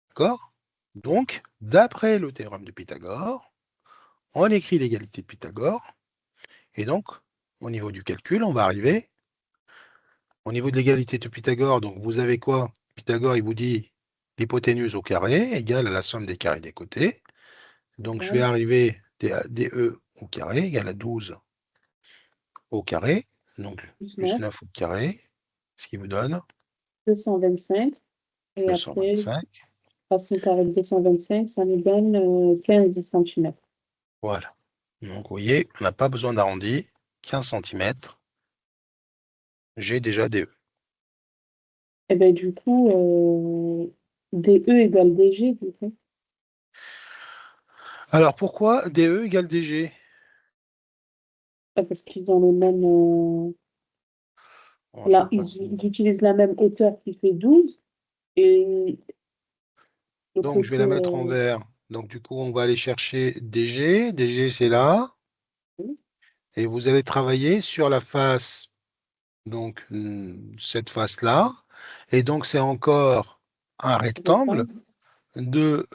D'accord? Donc, d'après le théorème de Pythagore, on écrit l'égalité de Pythagore, et donc, au niveau du calcul, on va arriver au niveau de l'égalité de Pythagore. Donc, vous avez quoi? Pythagore, il vous dit l'hypoténuse au carré égale à la somme des carrés des côtés. Donc, je vais arriver DE au carré égale à 12 au carré, donc plus 9 au carré, ce qui vous donne
225. Et après,
225.
racine carrée de 225, ça nous donne 15 cm.
Voilà. Donc, vous voyez, on n'a pas besoin d'arrondi. 15 centimètres. J'ai déjà DE.
Et bien, du coup, DE égale DG, du coup.
Alors, pourquoi DE égale DG?
Parce qu'ils ont le même.
Oh, je
Là,
vais
ils utilisent la même hauteur qui fait 12. Et le
Donc, je vais la
côté.
mettre en vert. Donc, du coup, on va aller chercher DG. DG, c'est là. Et vous allez travailler sur la face, donc cette face-là. Et donc, c'est encore un rectangle de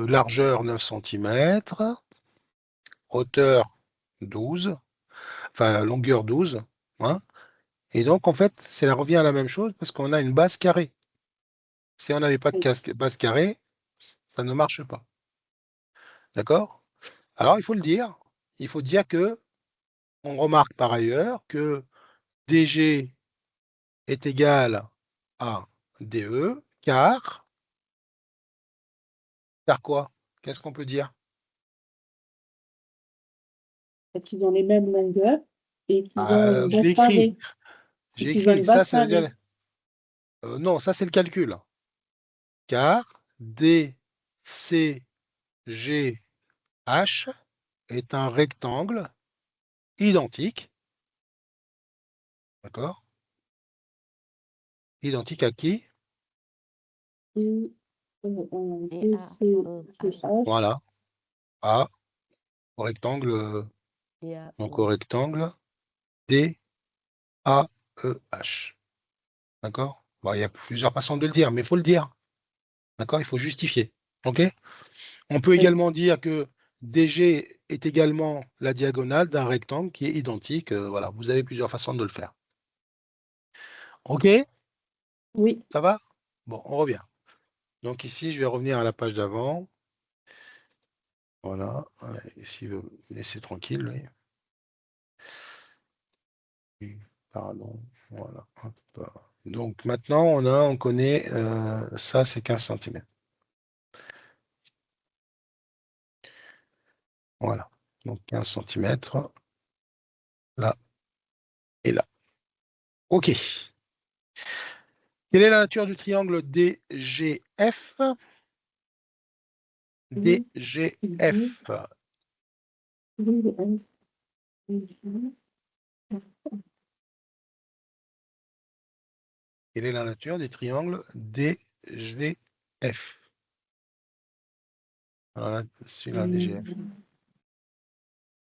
largeur 9 centimètres, hauteur 12, enfin longueur 12. Hein. Et donc, en fait, ça revient à la même chose parce qu'on a une base carrée. Si on n'avait pas de base carrée, ça ne marche pas. D'accord? Alors, il faut le dire. Il faut dire que on remarque par ailleurs que DG est égal à DE, car quoi? Qu'est-ce qu'on peut dire?
Qu'ils ont les mêmes longueurs et qu'ils ont une
Je l'ai
base
écrit.
carrée. Et
J'ai
qu'ils ont
écrit.
une
Ça,
base
ça veut
carrée.
dire. Non, ça, c'est le calcul. Car DCGH est un rectangle identique. D'accord? Identique à qui?
Et
Et A, E, H.
Voilà. À au rectangle.
Et A,
Donc
E.
au rectangle DAEH. D'accord? Bon, il y a plusieurs façons de le dire, mais il faut le dire. D'accord? Il faut justifier. OK? On peut également dire que DG est également la diagonale d'un rectangle qui est identique. Voilà, vous avez plusieurs façons de le faire. OK?
Oui.
Ça va? Bon, on revient. Donc ici, je vais revenir à la page d'avant. Voilà. Ici, me laisser tranquille. Oui. Pardon. Voilà. Hop. Donc maintenant, on connaît ça, c'est 15 cm. Voilà. Donc 15 cm. Là et là. OK. Quelle est la nature du triangle DGF? DGF. Quelle est la nature du triangle DGF? Alors là, celui-là, DGF.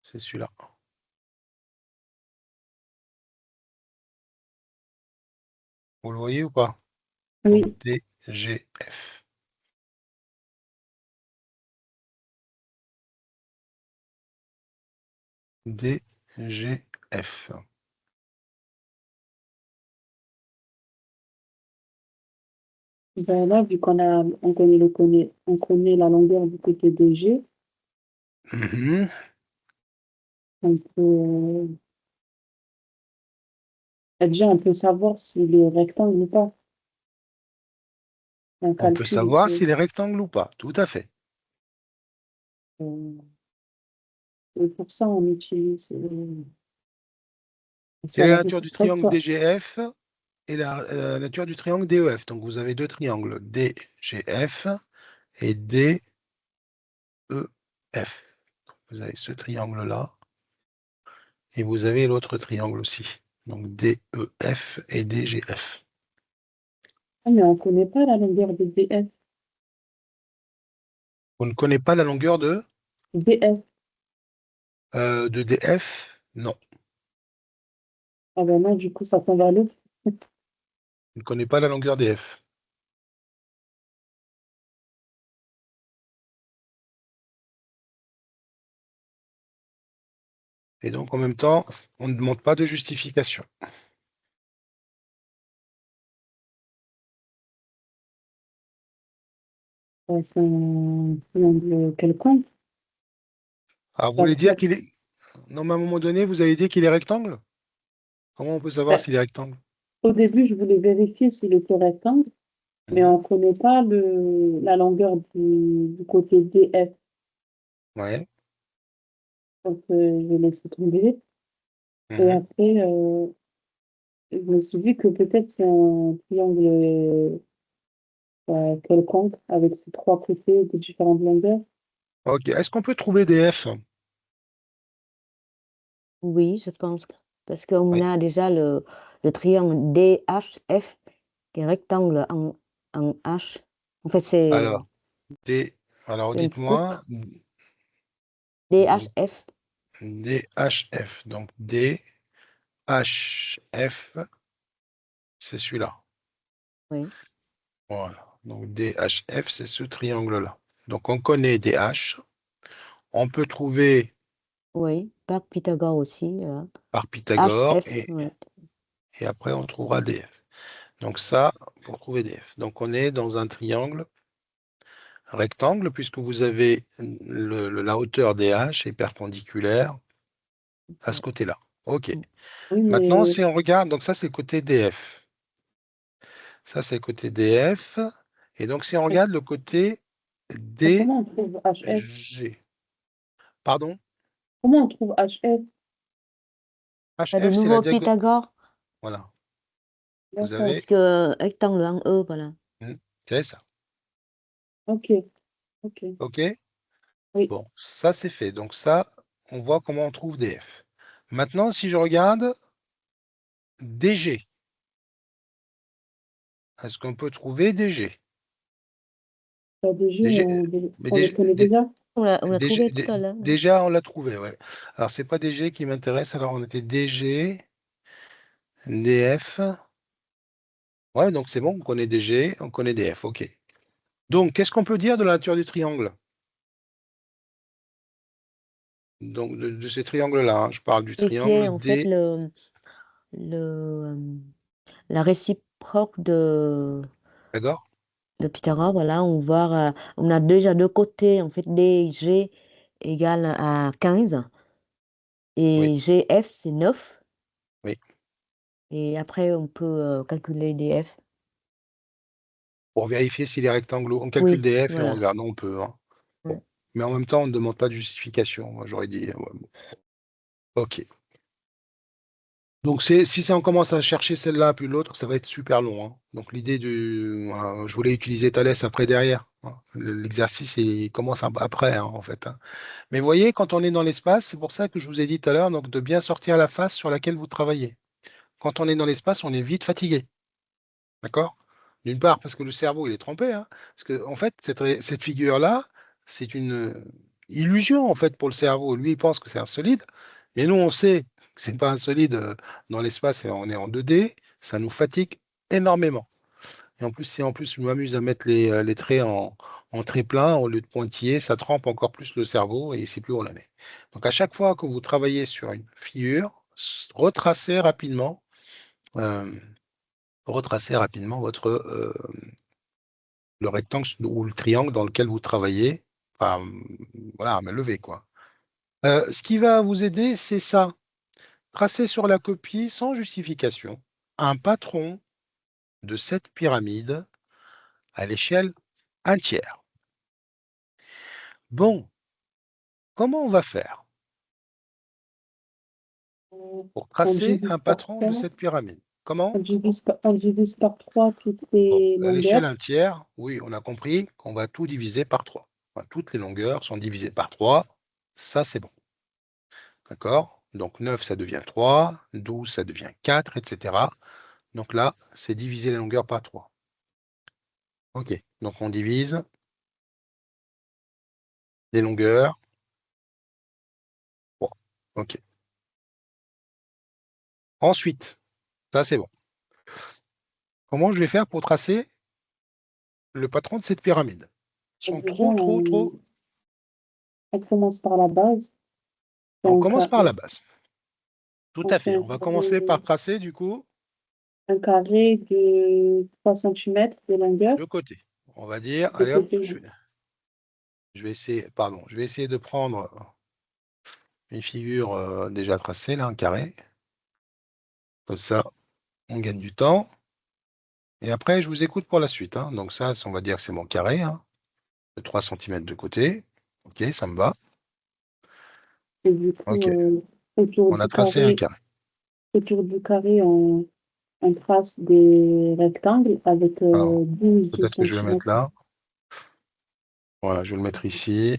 C'est celui-là. Vous le voyez ou pas?
Oui.
Donc, DGF. DGF.
Ben là, vu on connaît la longueur du côté de G,
Mhm.
on peut savoir s'il est rectangle ou pas. Un
On peut
calcul
savoir
ici.
s'il est rectangle ou pas, tout à fait.
Et pour ça, on utilise
Quelle est
la
la nature du triangle
réciproque.
DGF et la nature du triangle DEF? Donc vous avez deux triangles, DGF et DEF. Vous avez ce triangle-là et vous avez l'autre triangle aussi. Donc DEF et DGF.
Ah, mais on ne connaît pas la longueur de DF.
On ne connaît pas la longueur
DF.
de DF? Non.
Ah ben non, du coup, ça tombe à l'eau.
On ne connaît pas la longueur DF. Et donc, en même temps, on ne demande pas de justification.
C'est un triangle quelconque.
Alors, vous
Ça
voulez dire
peut-
qu'il est... Non, mais à un moment donné, vous avez dit qu'il est rectangle? Comment on peut savoir
Ben,
s'il est rectangle?
au début, je voulais vérifier s'il était rectangle, mais on ne connaît pas la longueur du côté DF.
Ouais.
Donc, je vais laisser tomber. Et
Mhm.
après, je me suis dit que peut-être c'est un triangle quelconque avec ses trois côtés de différentes longueurs.
Ok. Est-ce qu'on peut trouver DF?
Oui, je pense. Parce qu'on
Oui.
a déjà le triangle DHF qui est rectangle en H. En fait, c'est
Alors, Alors,
un truc.
dites-moi. Donc,
DHF.
DHF. Donc, DHF, c'est celui-là.
Oui,
Voilà. Donc, DHF, c'est ce triangle-là. Donc, on connaît DH. On peut trouver
oui. Par Pythagore aussi.
par Pythagore
HF. Oui.
et après, on trouvera DF. Donc, ça, pour trouver DF. Donc, on est dans un triangle rectangle puisque vous avez la hauteur DH est perpendiculaire à ce côté-là. OK.
Oui,
Maintenant,
mais
si on regarde, donc ça, c'est le côté DF. Ça, c'est le côté DF. Et donc, si on regarde le côté
comment on trouve HF?
DG, pardon,
Comment on trouve HF?
Là, de
HF, c'est la
nouveau
diagonale.
Pythagore.
Voilà. Vous
D'accord.
avez,
Parce que rectangle en E, voilà.
c'est ça.
Ok. Ok.
OK?
Oui.
Bon, ça, c'est fait. Donc, ça, on voit comment on trouve DF. Maintenant, si je regarde DG, est-ce qu'on peut trouver DG?
Bah, déjà,
DG, mais
on le connaît déjà.
On l'a trouvé tout à l'heure.
déjà, on l'a trouvé, ouais. Alors, c'est pas DG qui m'intéresse. Alors, on était DG, DF. Ouais, donc c'est bon, on connaît DG, on connaît DF, OK. Donc, qu'est-ce qu'on peut dire de la nature du triangle? Donc, de ces triangles-là, hein, je parle du
Vérifier
triangle
en fait le, la réciproque
d'accord?
de Pythagore, voilà, on a déjà deux côtés, en fait, DG égale à 15
Oui,
et GF c'est 9
oui.
et après on peut calculer DF.
Pour vérifier s'il est rectangle, on calcule
Oui,
DF et on
voilà.
regarde. Non, on peut, hein.
Ouais.
Mais en même temps, on ne demande pas de justification. Moi, j'aurais dit, ouais, bon. OK. Donc, si on commence à chercher celle-là puis l'autre, ça va être super long, hein. Donc, l'idée je voulais utiliser Thalès après derrière, hein. L'exercice, il commence après, hein, en fait, hein. Mais vous voyez, quand on est dans l'espace, c'est pour ça que je vous ai dit tout à l'heure, donc de bien sortir la face sur laquelle vous travaillez. Quand on est dans l'espace, on est vite fatigué. D'accord? D'une part, parce que le cerveau, il est trempé, hein. Parce que, en fait, cette figure-là, c'est une illusion, en fait, pour le cerveau. Lui, il pense que c'est un solide, mais nous, on sait que c'est pas un solide dans l'espace et on est en 2D. Ça nous fatigue énormément. Et en plus, si en plus je m'amuse à mettre les traits en trait plein au lieu de pointillés, ça trempe encore plus le cerveau et c'est plus on la met. Donc à chaque fois que vous travaillez sur une figure, retracez rapidement, votre le rectangle ou le triangle dans lequel vous travaillez. Enfin, voilà, à main levée, quoi. Ce qui va vous aider, c'est ça. Tracer sur la copie sans justification un patron de cette pyramide à l'échelle 1/3. Bon, comment on va faire pour
On
tracer
divise
un
par
patron de
3.
cette pyramide? Comment?
On divise par 3 toutes
Bon,
les
à l'échelle
longueurs.
1/3, oui, on a compris qu'on va tout diviser par 3. Enfin, toutes les longueurs sont divisées par 3. Ça, c'est bon. D'accord? Donc 9, ça devient 3. 12, ça devient 4, etc. Donc là, c'est diviser les longueurs par 3. OK. Donc on divise les longueurs. 3. OK. Ensuite, ça c'est bon. Comment je vais faire pour tracer le patron de cette pyramide? Ils sont
Déjà,
trop.
on commence par la base.
On
Donc,
commence par la base. Tout
on
à
fait
fait. On va commencer par tracer du coup
un carré de 3 cm de longueur.
de côté. On va dire,
De
allez hop,
côté,
je vais essayer de prendre une figure déjà tracée, là, un carré. Comme ça, on gagne du temps. Et après, je vous écoute pour la suite, hein. Donc ça, on va dire que c'est mon carré, hein, de 3 cm de côté. OK, ça me va.
et du coup,
OK,
autour
on a
du
tracé un
carré,
carré.
on trace des rectangles avec
Alors,
12
peut-être que je vais le
cm.
mettre là. Voilà, je vais le mettre ici.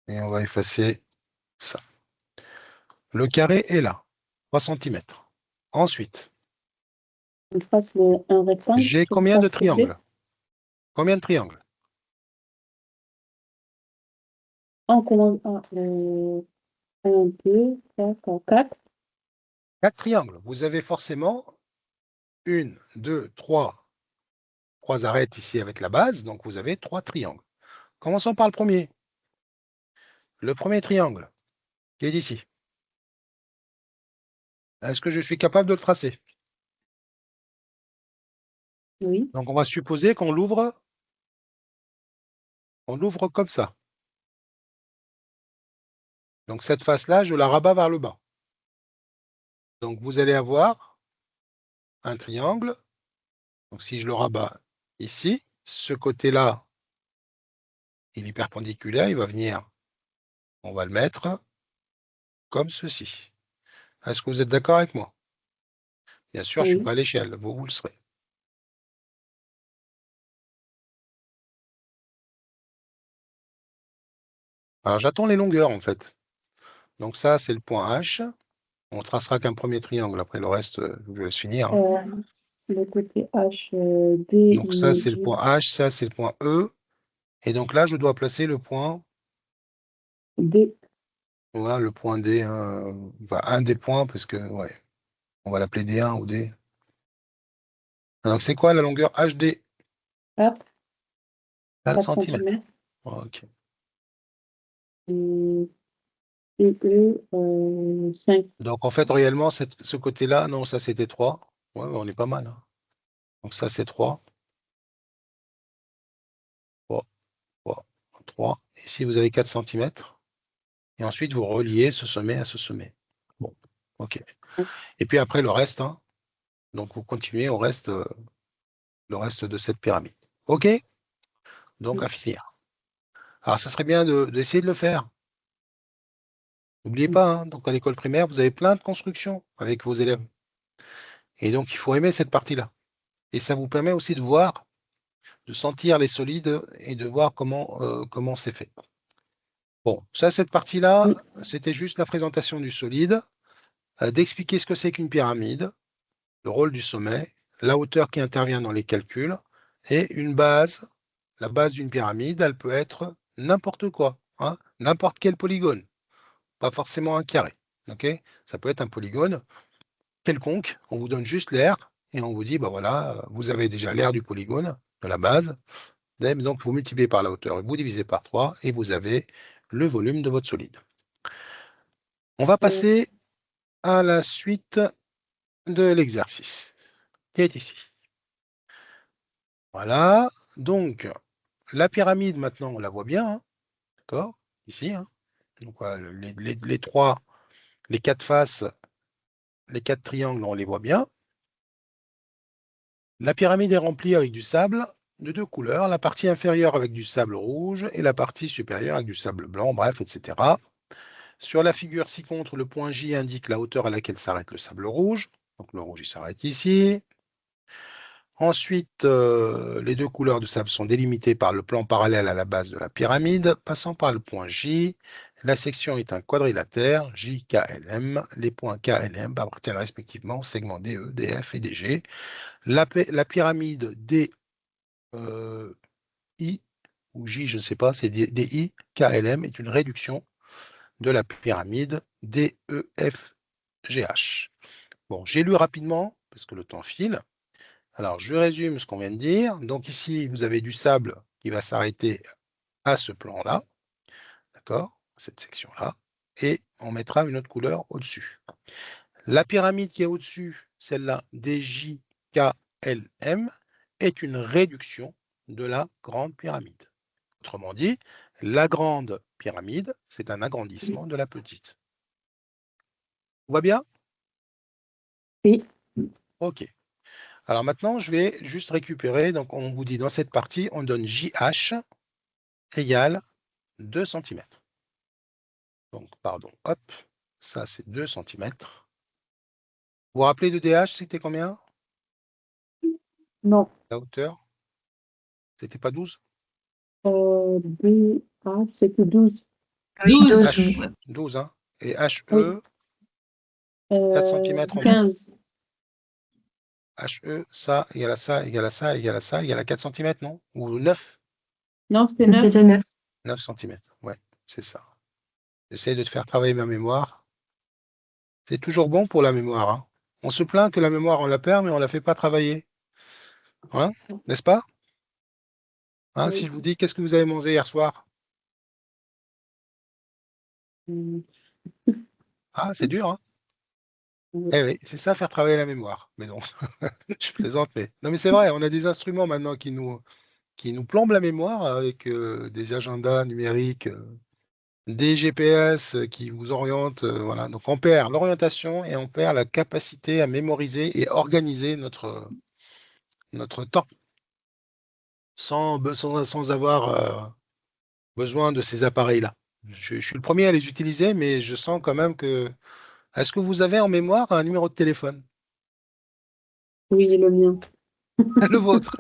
Et on va effacer ça. Le carré est là, 3 cm. Ensuite,
On trace un rectangle
j'ai
sur
combien de
chaque côté.
triangles? Combien de triangles?
On commence à 1, 2, 3, 4.
4 triangles. Vous avez forcément 1, 2, 3 arêtes ici avec la base. Donc, vous avez 3 triangles. Commençons par le premier. Le premier triangle qui est ici. Est-ce que je suis capable de le tracer?
Oui,
Donc, on va supposer qu'on l'ouvre comme ça. Donc, cette face-là, je la rabats vers le bas. Donc, vous allez avoir un triangle. Donc, si je le rabats ici, ce côté-là, il est perpendiculaire, il va venir, on va le mettre comme ceci. Est-ce que vous êtes d'accord avec moi? Bien sûr, je ne suis
oui.
pas à l'échelle, vous le serez. Alors, j'attends les longueurs, en fait. Donc, ça, c'est le point H. On tracera qu'un premier triangle. Après, le reste, je laisse finir, hein.
Le côté H, D,
Donc,
il
ça,
me
c'est le
dit
point H. Ça, c'est le point E. Et donc là, je dois placer le point,
D.
voilà, le point D, hein, enfin, un des points, parce que, ouais, on va l'appeler D1 ou D. Donc, c'est quoi la longueur HD?
4,
4
4
cm.
cm.
OK.
Et E, 5.
Donc, en fait, réellement, ce côté-là, non, ça, c'était 3. Ouais, on est pas mal, hein. Donc, ça, c'est 3. 3, 3, 3. Ici, vous avez 4 cm. Et ensuite, vous reliez ce sommet à ce sommet. Bon, OK. Et puis après, le reste, hein. Donc, vous continuez au reste, le reste de cette pyramide. OK? Donc, à finir. Alors, ça serait bien d'essayer de le faire. N'oubliez pas, hein, donc à l'école primaire, vous avez plein de constructions avec vos élèves. Et donc, il faut aimer cette partie-là. Et ça vous permet aussi de voir, de sentir les solides et de voir comment c'est fait. Bon, ça, cette partie-là, c'était juste la présentation du solide, d'expliquer ce que c'est qu'une pyramide, le rôle du sommet, la hauteur qui intervient dans les calculs, et une base. La base d'une pyramide, elle peut être n'importe quoi, hein, n'importe quel polygone, pas forcément un carré. Ok, ça peut être un polygone quelconque, on vous donne juste l'air, et on vous dit, bah voilà, vous avez déjà l'aire du polygone, de la base, donc vous multipliez par la hauteur, vous divisez par 3, et vous avez le volume de votre solide. On va passer à la suite de l'exercice, qui est ici. Voilà, donc la pyramide, maintenant, on la voit bien, hein, d'accord, ici, hein. Donc voilà, les quatre faces, les quatre triangles, on les voit bien. La pyramide est remplie avec du sable de deux couleurs, la partie inférieure avec du sable rouge et la partie supérieure avec du sable blanc, bref, etc. Sur la figure ci-contre, le point J indique la hauteur à laquelle s'arrête le sable rouge. Donc le rouge, il s'arrête ici. Ensuite, les deux couleurs de sable sont délimitées par le plan parallèle à la base de la pyramide, passant par le point J. La section est un quadrilatère, JKLM. Les points KLM appartiennent respectivement aux segments DE, DF et DG. La pyramide DI ou J, je ne sais pas, c'est DI, KLM est une réduction de la pyramide DEFGH. Bon, j'ai lu rapidement, parce que le temps file. Alors, je résume ce qu'on vient de dire. Donc ici, vous avez du sable qui va s'arrêter à ce plan-là, d'accord, cette section-là, et on mettra une autre couleur au-dessus. La pyramide qui est au-dessus, celle-là, DJKLM, est une réduction de la grande pyramide. Autrement dit, la grande pyramide, c'est un agrandissement de la petite. On voit bien?
Oui.
OK. Alors maintenant, je vais juste récupérer. Donc, on vous dit dans cette partie, on donne JH égale 2 cm. Donc, pardon, hop, ça c'est 2 cm. Vous vous rappelez de DH, c'était combien?
Non.
La hauteur? C'était pas 12?
DH, c'était 12.
12.
H, 12, hein. Et HE,
Oui.
4 cm en moins.
15.
HE, ça, égale à ça, égale à ça, égale à ça, égale à 4 cm, non? Ou 9?
Non, c'était 9.
C'était 9.
9 cm, ouais, c'est ça. J'essaie de te faire travailler ma mémoire. C'est toujours bon pour la mémoire, hein. On se plaint que la mémoire, on la perd, mais on ne la fait pas travailler. Hein? N'est-ce pas? Hein,
Oui.
si je vous dis, qu'est-ce que vous avez mangé hier soir? Ah, c'est dur, hein?
Oui.
Eh oui, c'est ça, faire travailler la mémoire. Mais non, je plaisante, mais... Non, mais c'est vrai, on a des instruments maintenant qui nous plombent la mémoire avec des agendas numériques, des GPS qui vous orientent. Voilà. Donc, on perd l'orientation et on perd la capacité à mémoriser et organiser notre temps sans avoir besoin de ces appareils-là. Je suis le premier à les utiliser, mais je sens quand même que... Est-ce que vous avez en mémoire un numéro de téléphone?
Oui, le mien.
Le vôtre.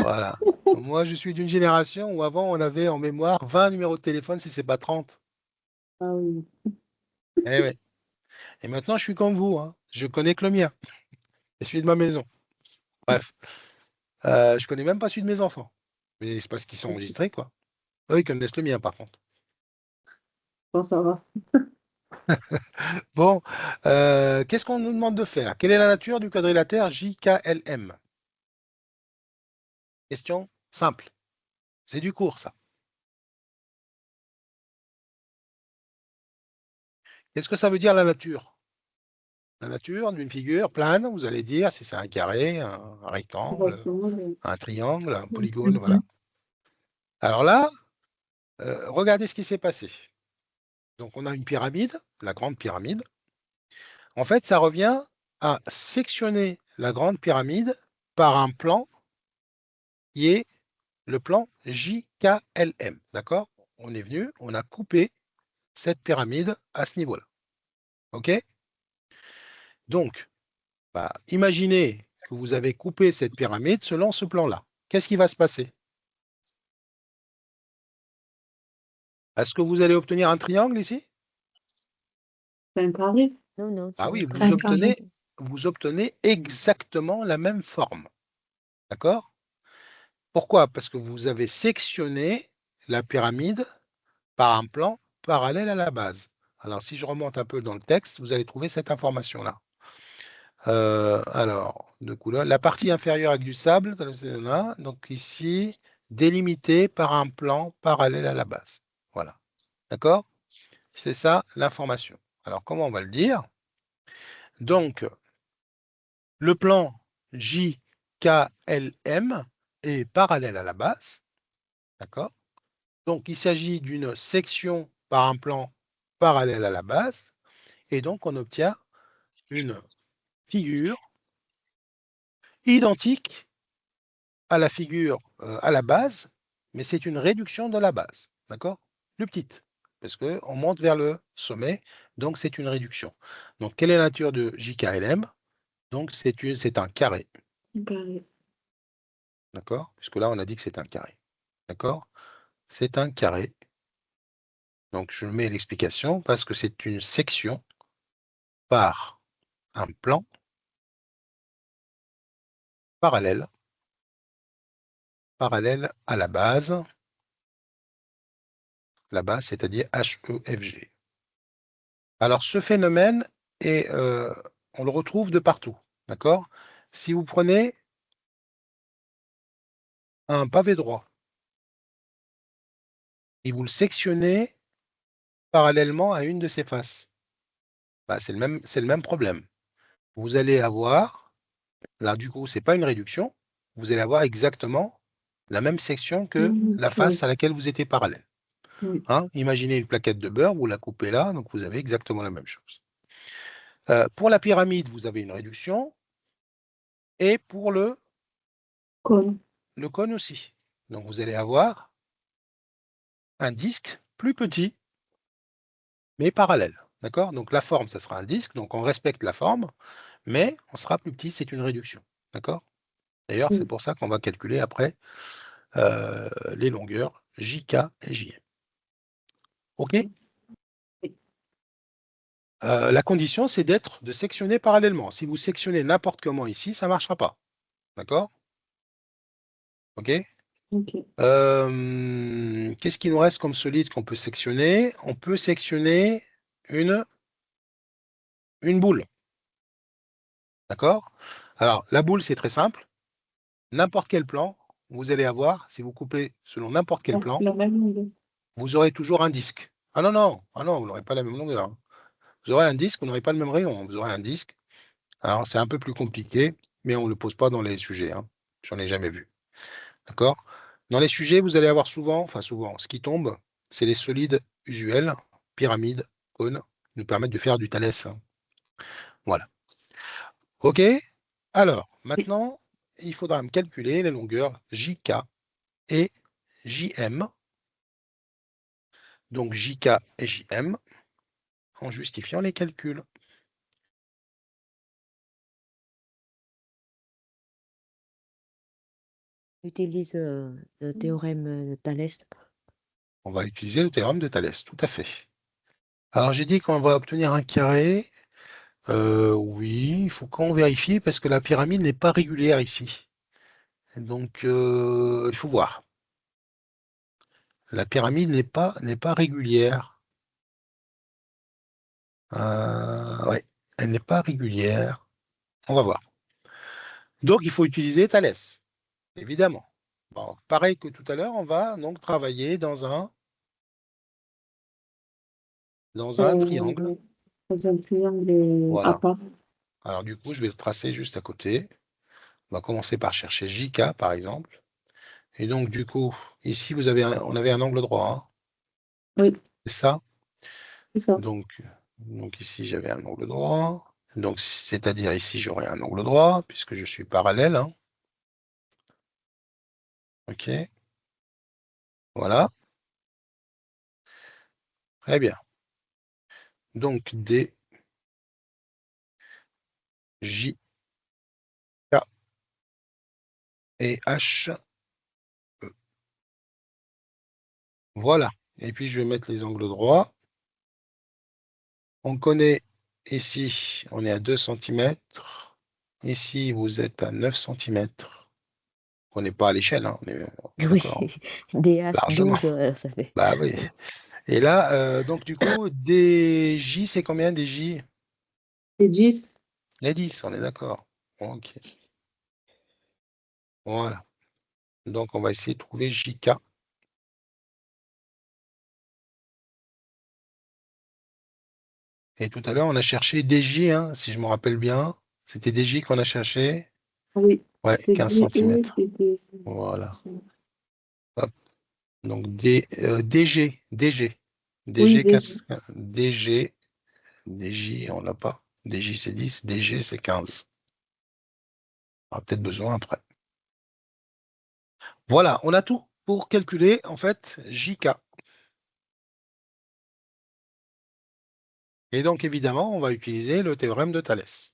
Voilà. Moi, je suis d'une génération où avant, on avait en mémoire 20 numéros de téléphone, si ce n'est pas 30.
Ah oui.
Eh ouais. Et maintenant, je suis comme vous, hein. Je connais que le mien et celui de ma maison. Bref. Je connais même pas celui de mes enfants. Mais c'est parce qu'ils sont enregistrés, quoi. Eux, ils connaissent le mien, par contre.
Bon, ça va.
Bon, qu'est-ce qu'on nous demande de faire? Quelle est la nature du quadrilatère JKLM? Question simple. C'est du cours, ça. Qu'est-ce que ça veut dire, la nature? La nature d'une figure plane, vous allez dire si c'est un carré, un rectangle, un triangle, un polygone, voilà. Alors là, regardez ce qui s'est passé. Donc, on a une pyramide, la grande pyramide. En fait, ça revient à sectionner la grande pyramide par un plan qui est le plan JKLM. D'accord? On est venu, on a coupé cette pyramide à ce niveau-là. OK? Donc, imaginez que vous avez coupé cette pyramide selon ce plan-là. Qu'est-ce qui va se passer? Est-ce que vous allez obtenir un triangle ici?
C'est un carré.
Non, non,
Ah
c'est
oui,
un carré.
vous obtenez exactement la même forme. D'accord? Pourquoi? Parce que vous avez sectionné la pyramide par un plan parallèle à la base. Alors, si je remonte un peu dans le texte, vous allez trouver cette information-là. Alors, de couleur. La partie inférieure avec du sable, là, donc ici, délimitée par un plan parallèle à la base. Voilà. D'accord? C'est ça l'information. Alors, comment on va le dire? Donc, le plan JKLM est parallèle à la base. D'accord? Donc, il s'agit d'une section par un plan parallèle à la base. Et donc, on obtient une figure identique à la figure à la base, mais c'est une réduction de la base. D'accord? Plus petite. Parce qu'on monte vers le sommet, donc c'est une réduction. Donc, quelle est la nature de JKLM? Donc, c'est un carré.
Carré.
D'accord? Puisque là, on a dit que c'est un carré. D'accord? C'est un carré. Donc, je mets l'explication parce que c'est une section par un plan parallèle à la base, c'est-à-dire HEFG. Alors, ce phénomène, on le retrouve de partout. D'accord? Si vous prenez un pavé droit et vous le sectionnez parallèlement à une de ses faces, bah, c'est le même problème. Vous allez avoir, là du coup, ce n'est pas une réduction, vous allez avoir exactement la même section que la face à laquelle vous étiez parallèle.
Oui.
Hein? Imaginez une plaquette de beurre, vous la coupez là, donc vous avez exactement la même chose. Pour la pyramide, vous avez une réduction, et pour le
Cône.
cône aussi. Donc vous allez avoir un disque plus petit, mais parallèle. D'accord? Donc la forme, ça sera un disque, donc on respecte la forme, mais on sera plus petit, c'est une réduction. D'accord? D'ailleurs, c'est pour ça qu'on va calculer après les longueurs JK et JM. OK? La condition, c'est de sectionner parallèlement. Si vous sectionnez n'importe comment ici, ça ne marchera pas. D'accord? OK? Qu'est-ce qu'il nous reste comme solide qu'on peut sectionner? On peut sectionner une boule. D'accord? Alors, la boule, c'est très simple. N'importe quel plan, vous allez avoir, si vous coupez selon n'importe quel plan, vous aurez toujours un disque. Ah non, non, vous n'aurez pas la même longueur. Hein. Vous aurez un disque, vous n'aurez pas le même rayon. Vous aurez un disque. Alors, c'est un peu plus compliqué, mais on ne le pose pas dans les sujets. Hein. J'en ai jamais vu. D'accord? Dans les sujets, vous allez avoir souvent, ce qui tombe, c'est les solides usuels, pyramides, cônes, qui nous permettent de faire du Thalès. Hein. Voilà. OK? Alors, maintenant, il faudra me calculer les longueurs JK et JM. Donc, JK et JM, en justifiant les calculs.
Utilise le théorème de Thalès.
On va utiliser le théorème de Thalès, tout à fait. Alors, j'ai dit qu'on va obtenir un carré. Oui, il faut qu'on vérifie parce que la pyramide n'est pas régulière ici. Donc, il faut voir. La pyramide n'est pas régulière. Ouais, elle n'est pas régulière. On va voir. Donc, il faut utiliser Thalès, évidemment. Bon, pareil que tout à l'heure, on va donc travailler dans un triangle.
Dans un triangle
Voilà.
à part.
Alors, du coup, je vais le tracer juste à côté. On va commencer par chercher JK, par exemple. Et donc, du coup, ici, on avait un angle droit. Hein.
Oui.
C'est ça?
C'est ça.
Donc ici, j'avais un angle droit. Donc, c'est-à-dire ici, j'aurai un angle droit, puisque je suis parallèle. Hein. OK. Voilà. Très bien. Donc, D, J, K et H, E. Voilà. Et puis, je vais mettre les angles droits. On connaît ici, on est à 2 cm. Ici, vous êtes à 9 cm. On n'est pas à l'échelle, hein.
Oui, DH
Largement.
12, ça fait.
Bah oui. Et là, donc du coup, DJ, c'est combien DJ?
C'est 10.
Les 10, on est d'accord. Ok. Voilà. Donc, on va essayer de trouver JK. Et tout à l'heure, on a cherché DJ, hein, si je me rappelle bien. C'était DJ qu'on a cherché.
Oui,
Ouais,
c'est
15
DE
cm.
et D.
Voilà. Hop. Donc, DG, DG.
Oui,
DG,
D.
15, DG, DJ, on n'a pas. DJ, c'est 10. DG, c'est 15. On aura peut-être besoin après. Voilà, on a tout pour calculer, en fait, JK. Et donc, évidemment, on va utiliser le théorème de Thalès.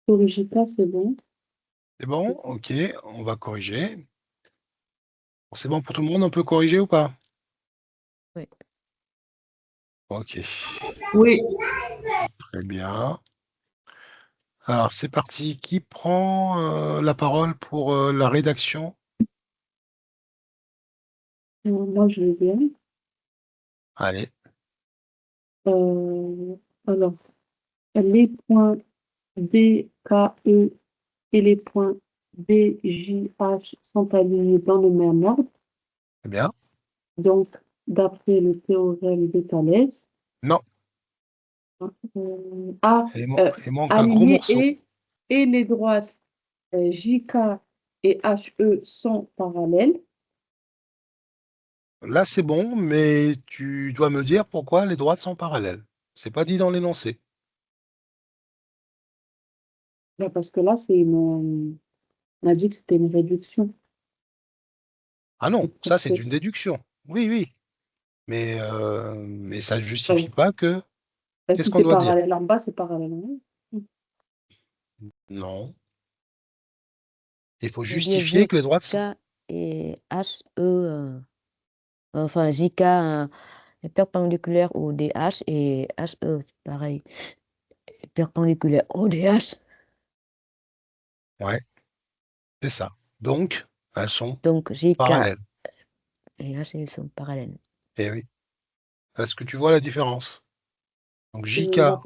Corrigez pas, c'est bon.
C'est bon? Ok, on va corriger. C'est bon pour tout le monde, on peut corriger ou pas?
Oui.
Ok,
Oui,
très bien. Alors, c'est parti. Qui prend la parole pour la rédaction?
Moi, je vais bien.
Allez,
Alors, les points B, K, E et les points B, J, H sont alignés dans le même ordre.
c'est bien.
Donc, d'après le théorème de Thalès,
Non,
A,
il manque un gros
alignés
morceau.
et les droites JK et HE sont parallèles.
Là, c'est bon, mais tu dois me dire pourquoi les droites sont parallèles. C'est pas dit dans l'énoncé.
Ben, parce que là, on a dit que c'était une réduction.
Ah non,
Donc,
ça, c'est une déduction. Oui, oui. Mais ça ne justifie
ben,
pas que. Qu'est-ce
si
qu'on
c'est
doit dire?
parallèle en bas, c'est parallèle en haut.
Non. Il faut
Je veux dire
justifier que les droites sont.
JK et HE, enfin JK est perpendiculaire au DH et HE, c'est pareil, est perpendiculaire au DH.
Ouais, c'est ça. Donc, elles sont
Donc JK
parallèles.
et H ils sont parallèles.
Eh oui. Est-ce que tu vois la différence? Donc, JK
La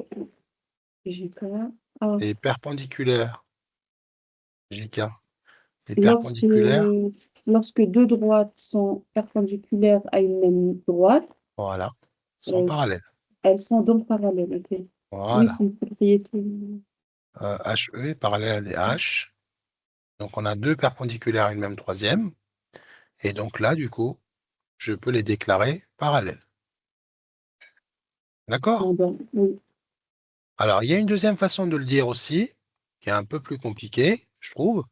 JK. Ah,
est perpendiculaire. JK est
lorsque,
perpendiculaire.
lorsque deux droites sont perpendiculaires à une même droite,
Voilà. Sont
euh,
parallèles.
elles sont donc parallèles. Ok. Oui,
Voilà.
c'est une propriété.
HE est parallèle à des H. Donc, on a deux perpendiculaires à une même troisième. Et donc là, du coup, je peux les déclarer parallèles. D'accord?
Oui.
Alors, il y a une deuxième façon de le dire aussi, qui est un peu plus compliquée, je trouve.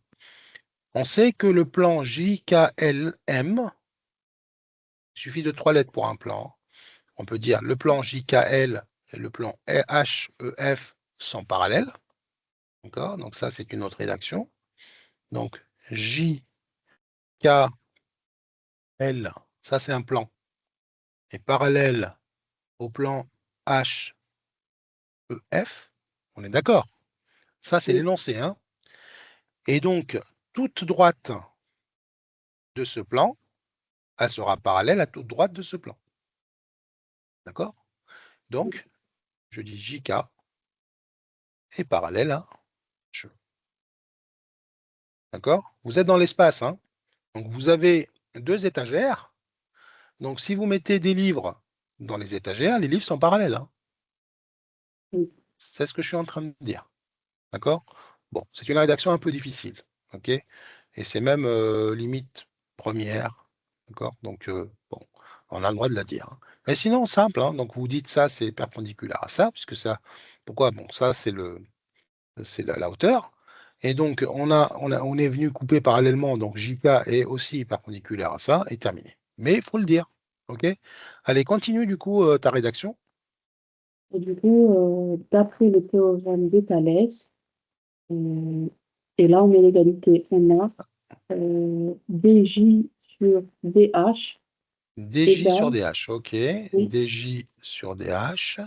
On sait que le plan JKLM, il suffit de 3 lettres pour un plan. On peut dire le plan JKL et le plan HEF sont parallèles. D'accord? Donc ça, c'est une autre rédaction. Donc JKL, ça c'est un plan, est parallèle au plan HEF. On est d'accord? Ça, c'est
Oui.
l'énoncé, hein? Et donc, toute droite de ce plan, elle sera parallèle à toute droite de ce plan. D'accord? Donc, je dis JK est parallèle à HE. D'accord? Vous êtes dans l'espace, hein? Donc, vous avez 2 étagères. Donc, si vous mettez des livres dans les étagères, les livres sont parallèles, hein?
Oui.
C'est ce que je suis en train de dire. D'accord? Bon, c'est une rédaction un peu difficile. OK? Et c'est même limite première. D'accord? Donc, bon, on a le droit de la dire, hein. Mais sinon, simple, hein. Donc, vous dites ça, c'est perpendiculaire à ça, puisque ça. Pourquoi? Bon, ça, c'est la hauteur. Et donc, on est venu couper parallèlement. Donc, JK est aussi perpendiculaire à ça, et terminé. Mais il faut le dire. OK? Allez, continue du coup ta rédaction.
Et du coup, d'après le théorème de Thalès, et là, on met l'égalité. On a dj sur dh
DJ sur
égale,
DH. OK.
oui,
DJ sur DH.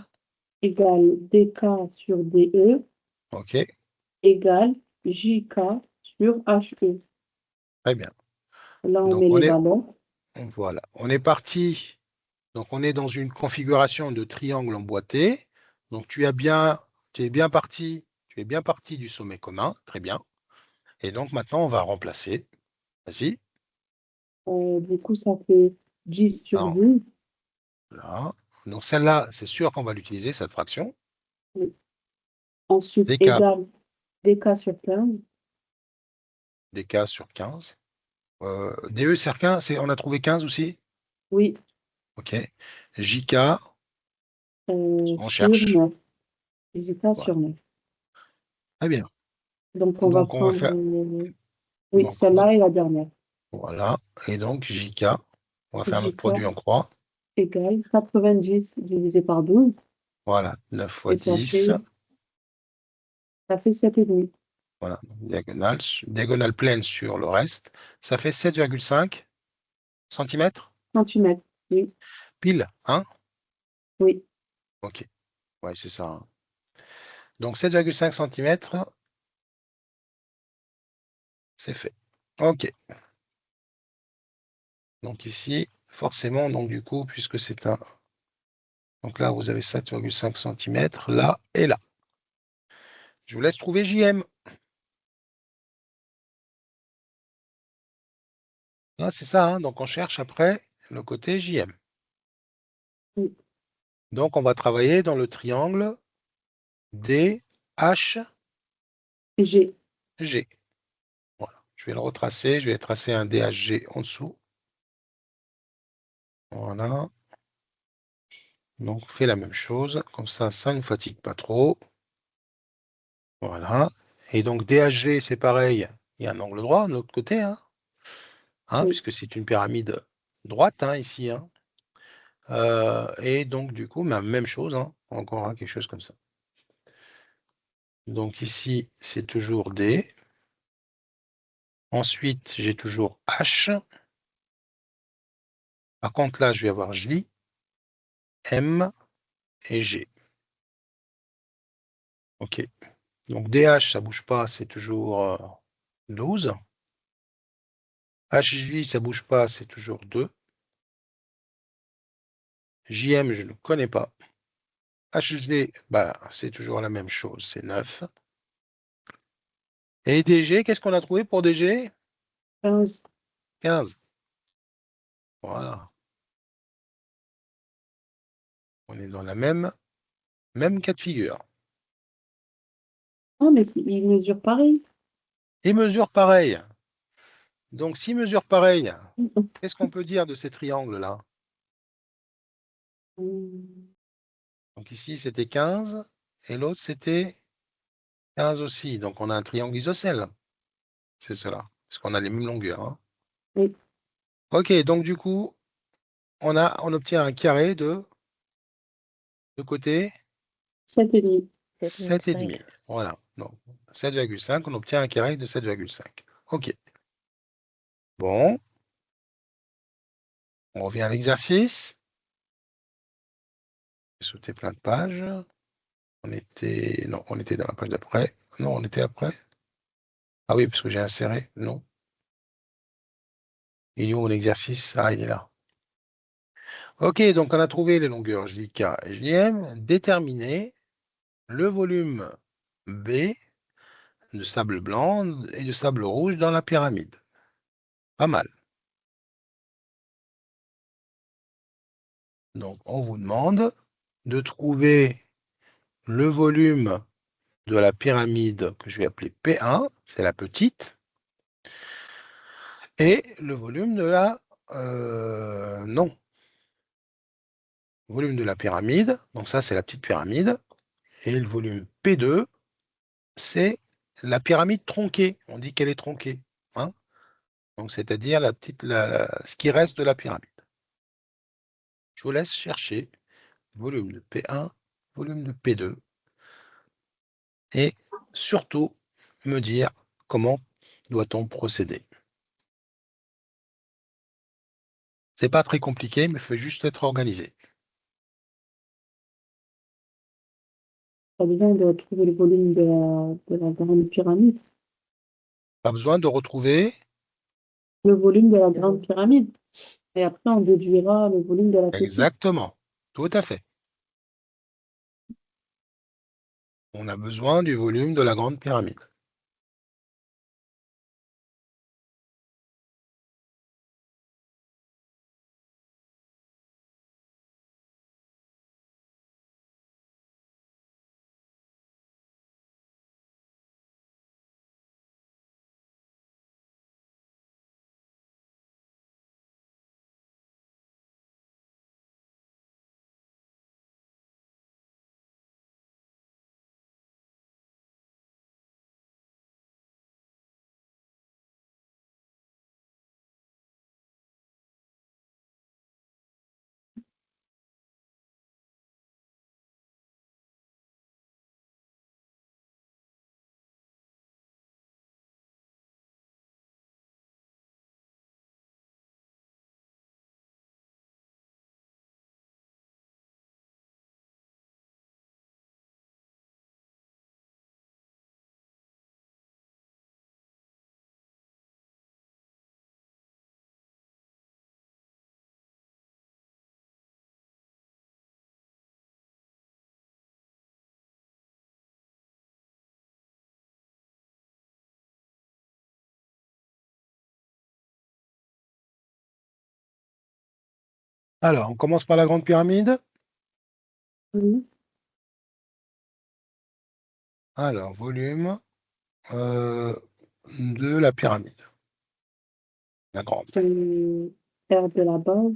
égale dk sur de
OK.
égale jk sur he.
Très bien.
Là, on
Donc,
met les valeurs.
voilà. On est parti. Donc, on est dans une configuration de triangle emboîté. Donc, tu es bien parti. Tu es bien parti du sommet commun. Très bien. Et donc, maintenant, on va remplacer. Vas-y.
Du coup, ça fait 10 sur
Alors,
12.
là. Donc, celle-là, c'est sûr qu'on va l'utiliser, cette fraction.
Oui. Ensuite,
DK,
égale dk sur 15.
DK sur 15. DE sur 15, on a trouvé 15 aussi.
Oui,
OK. JK, on
sur
cherche.
9. Jk
Voilà.
sur 9.
Très bien.
Donc, on va
Donc, on va
prendre.
faire.
Oui,
Donc,
celle-là est la dernière.
voilà. Et donc, JK, on va faire notre
Jk
produit en croix.
égale 90 divisé par 12.
Voilà. 9 fois
Et
10.
ça fait 7,5
Voilà. Diagonale pleine sur le reste. Ça fait 7,5 centimètres.
centimètres. Oui,
Pile. Hein?
oui.
OK. Ouais, c'est ça, hein. Donc, 7,5 centimètres, c'est fait. OK. Donc, ici, forcément, donc du coup, puisque c'est un. Donc là, vous avez 7,5 centimètres, là et là. Je vous laisse trouver JM. Ah, c'est ça, hein. Donc on cherche après le côté JM.
Oui.
Donc on va travailler dans le triangle DHG.
G.
Voilà. Je vais le retracer. Je vais tracer un DHG en dessous. Voilà. Donc on fait la même chose. Comme ça ne nous fatigue pas trop. Voilà. Et donc DHG, c'est pareil. Il y a un angle droit de l'autre côté, hein,
Oui.
puisque c'est une pyramide droite, hein, ici, hein. Et donc, du coup, même chose, hein, encore quelque chose comme ça. Donc ici, c'est toujours D. Ensuite, j'ai toujours H. Par contre, là, je vais avoir J, M et G. OK. Donc DH, ça ne bouge pas, c'est toujours 12. HJ, ça ne bouge pas, c'est toujours 2. JM, je ne connais pas. HG, bah, c'est toujours la même chose, c'est 9. Et DG, qu'est-ce qu'on a trouvé pour DG?
15.
15. Voilà. On est dans la même cas de figure.
Ah, mais il mesure pareil.
Et mesure pareil. Donc, 6 mesures pareilles, qu'est-ce qu'on peut dire de ces triangles-là? Donc ici, c'était 15 et l'autre, c'était 15 aussi. Donc, on a un triangle isocèle. C'est cela, parce qu'on a les mêmes longueurs. Hein.
Oui.
OK, donc du coup, on obtient un carré de côté
7,5.
7,5. Voilà. Donc, 7,5, on obtient un carré de 7,5. OK. Bon. On revient à l'exercice. J'ai sauté plein de pages. On était dans la page d'après. Non, on était après. Ah oui, parce que j'ai inséré. Non. Il est où l'exercice? Ah, il est là. OK, donc on a trouvé les longueurs JK et JM. Déterminer le volume B de sable blanc et de sable rouge dans la pyramide. Pas mal. Donc, on vous demande de trouver le volume de la pyramide que je vais appeler P1, c'est la petite, et le volume de la... non. Volume de la pyramide, donc ça c'est la petite pyramide, et le volume P2, c'est la pyramide tronquée. On dit qu'elle est tronquée. Hein, donc c'est-à-dire ce qui reste de la pyramide. Je vous laisse chercher volume de P1, volume de P2, et surtout me dire comment doit-on procéder. C'est pas très compliqué, mais il faut juste être organisé.
Pas besoin de retrouver le volume de la grande pyramide.
Pas besoin de retrouver
Le volume de la grande pyramide. Et après, on déduira le volume de la petite.
exactement, tout à fait. On a besoin du volume de la grande pyramide. Alors, on commence par la grande pyramide.
Oui.
Alors, volume de la pyramide. La grande.
R de la base.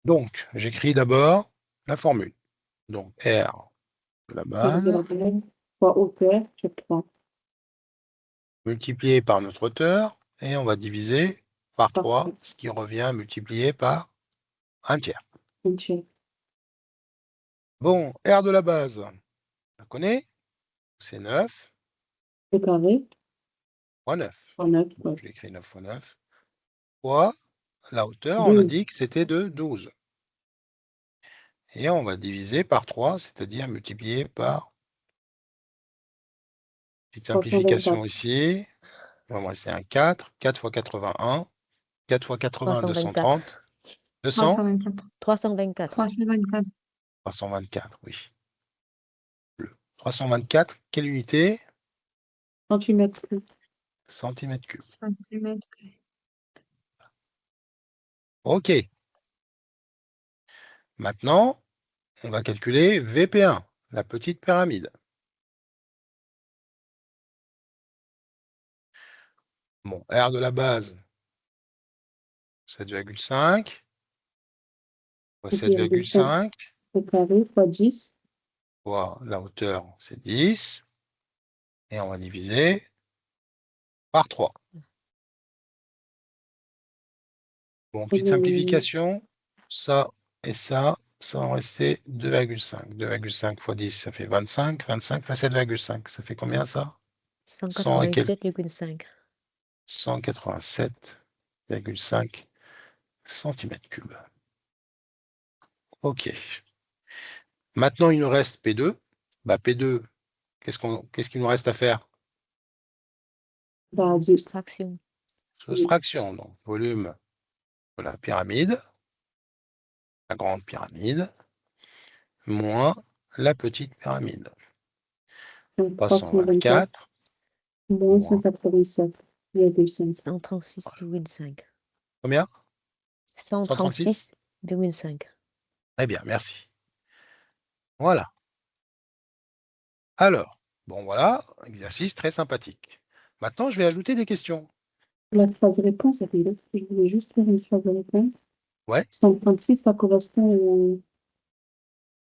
Donc, j'écris d'abord la formule. Donc, R de la
R de
base,
la base fois hauteur sur 3.
multiplié par notre hauteur, et on va diviser par
Par
3,
trois.
ce qui revient multiplié par 1/3.
Un tiers.
Bon, R de la base, on la connaît, c'est 9
Le carré.
fois 9.
Fois 9.
Donc, je l'écris 9 fois 9. Fois la hauteur, on a
12.
dit que c'était de 12. Et on va diviser par 3, c'est-à-dire multiplier par, petite simplification
324.
ici, il va me rester un 4, 4 fois 81, 4 fois 80,
324.
230, 200,
324.
324.
324.
324, oui. 324, quelle unité?
Centimètres cubes.
Centimètres cubes.
Centimètres.
OK. Maintenant, on va calculer VP1, la petite pyramide. Bon, R de la base, 7,5 fois 7,5
au carré fois 10.
fois la hauteur, c'est 10. Et on va diviser par 3. Bon, petite simplification, ça et ça va en rester 2,5. 2,5 fois 10, ça fait 25. 25 fois 7,5, ça fait combien ça? 100 et quelques.
187,5.
187,5 cm3. OK. Maintenant, il nous reste P2. Bah, P2, qu'est-ce qu'il nous reste à faire?
Bah,
Soustraction.
Soustraction, donc volume de la pyramide, la grande pyramide, moins la petite pyramide. 324
moins 187,5.
136,5.
Combien?
136,5.
Très bien, merci. Voilà. Alors, bon voilà, exercice très sympathique. Maintenant, je vais ajouter des questions.
La phrase de réponse, je voulais juste faire une phrase de réponse.
Ouais.
136, ça correspond au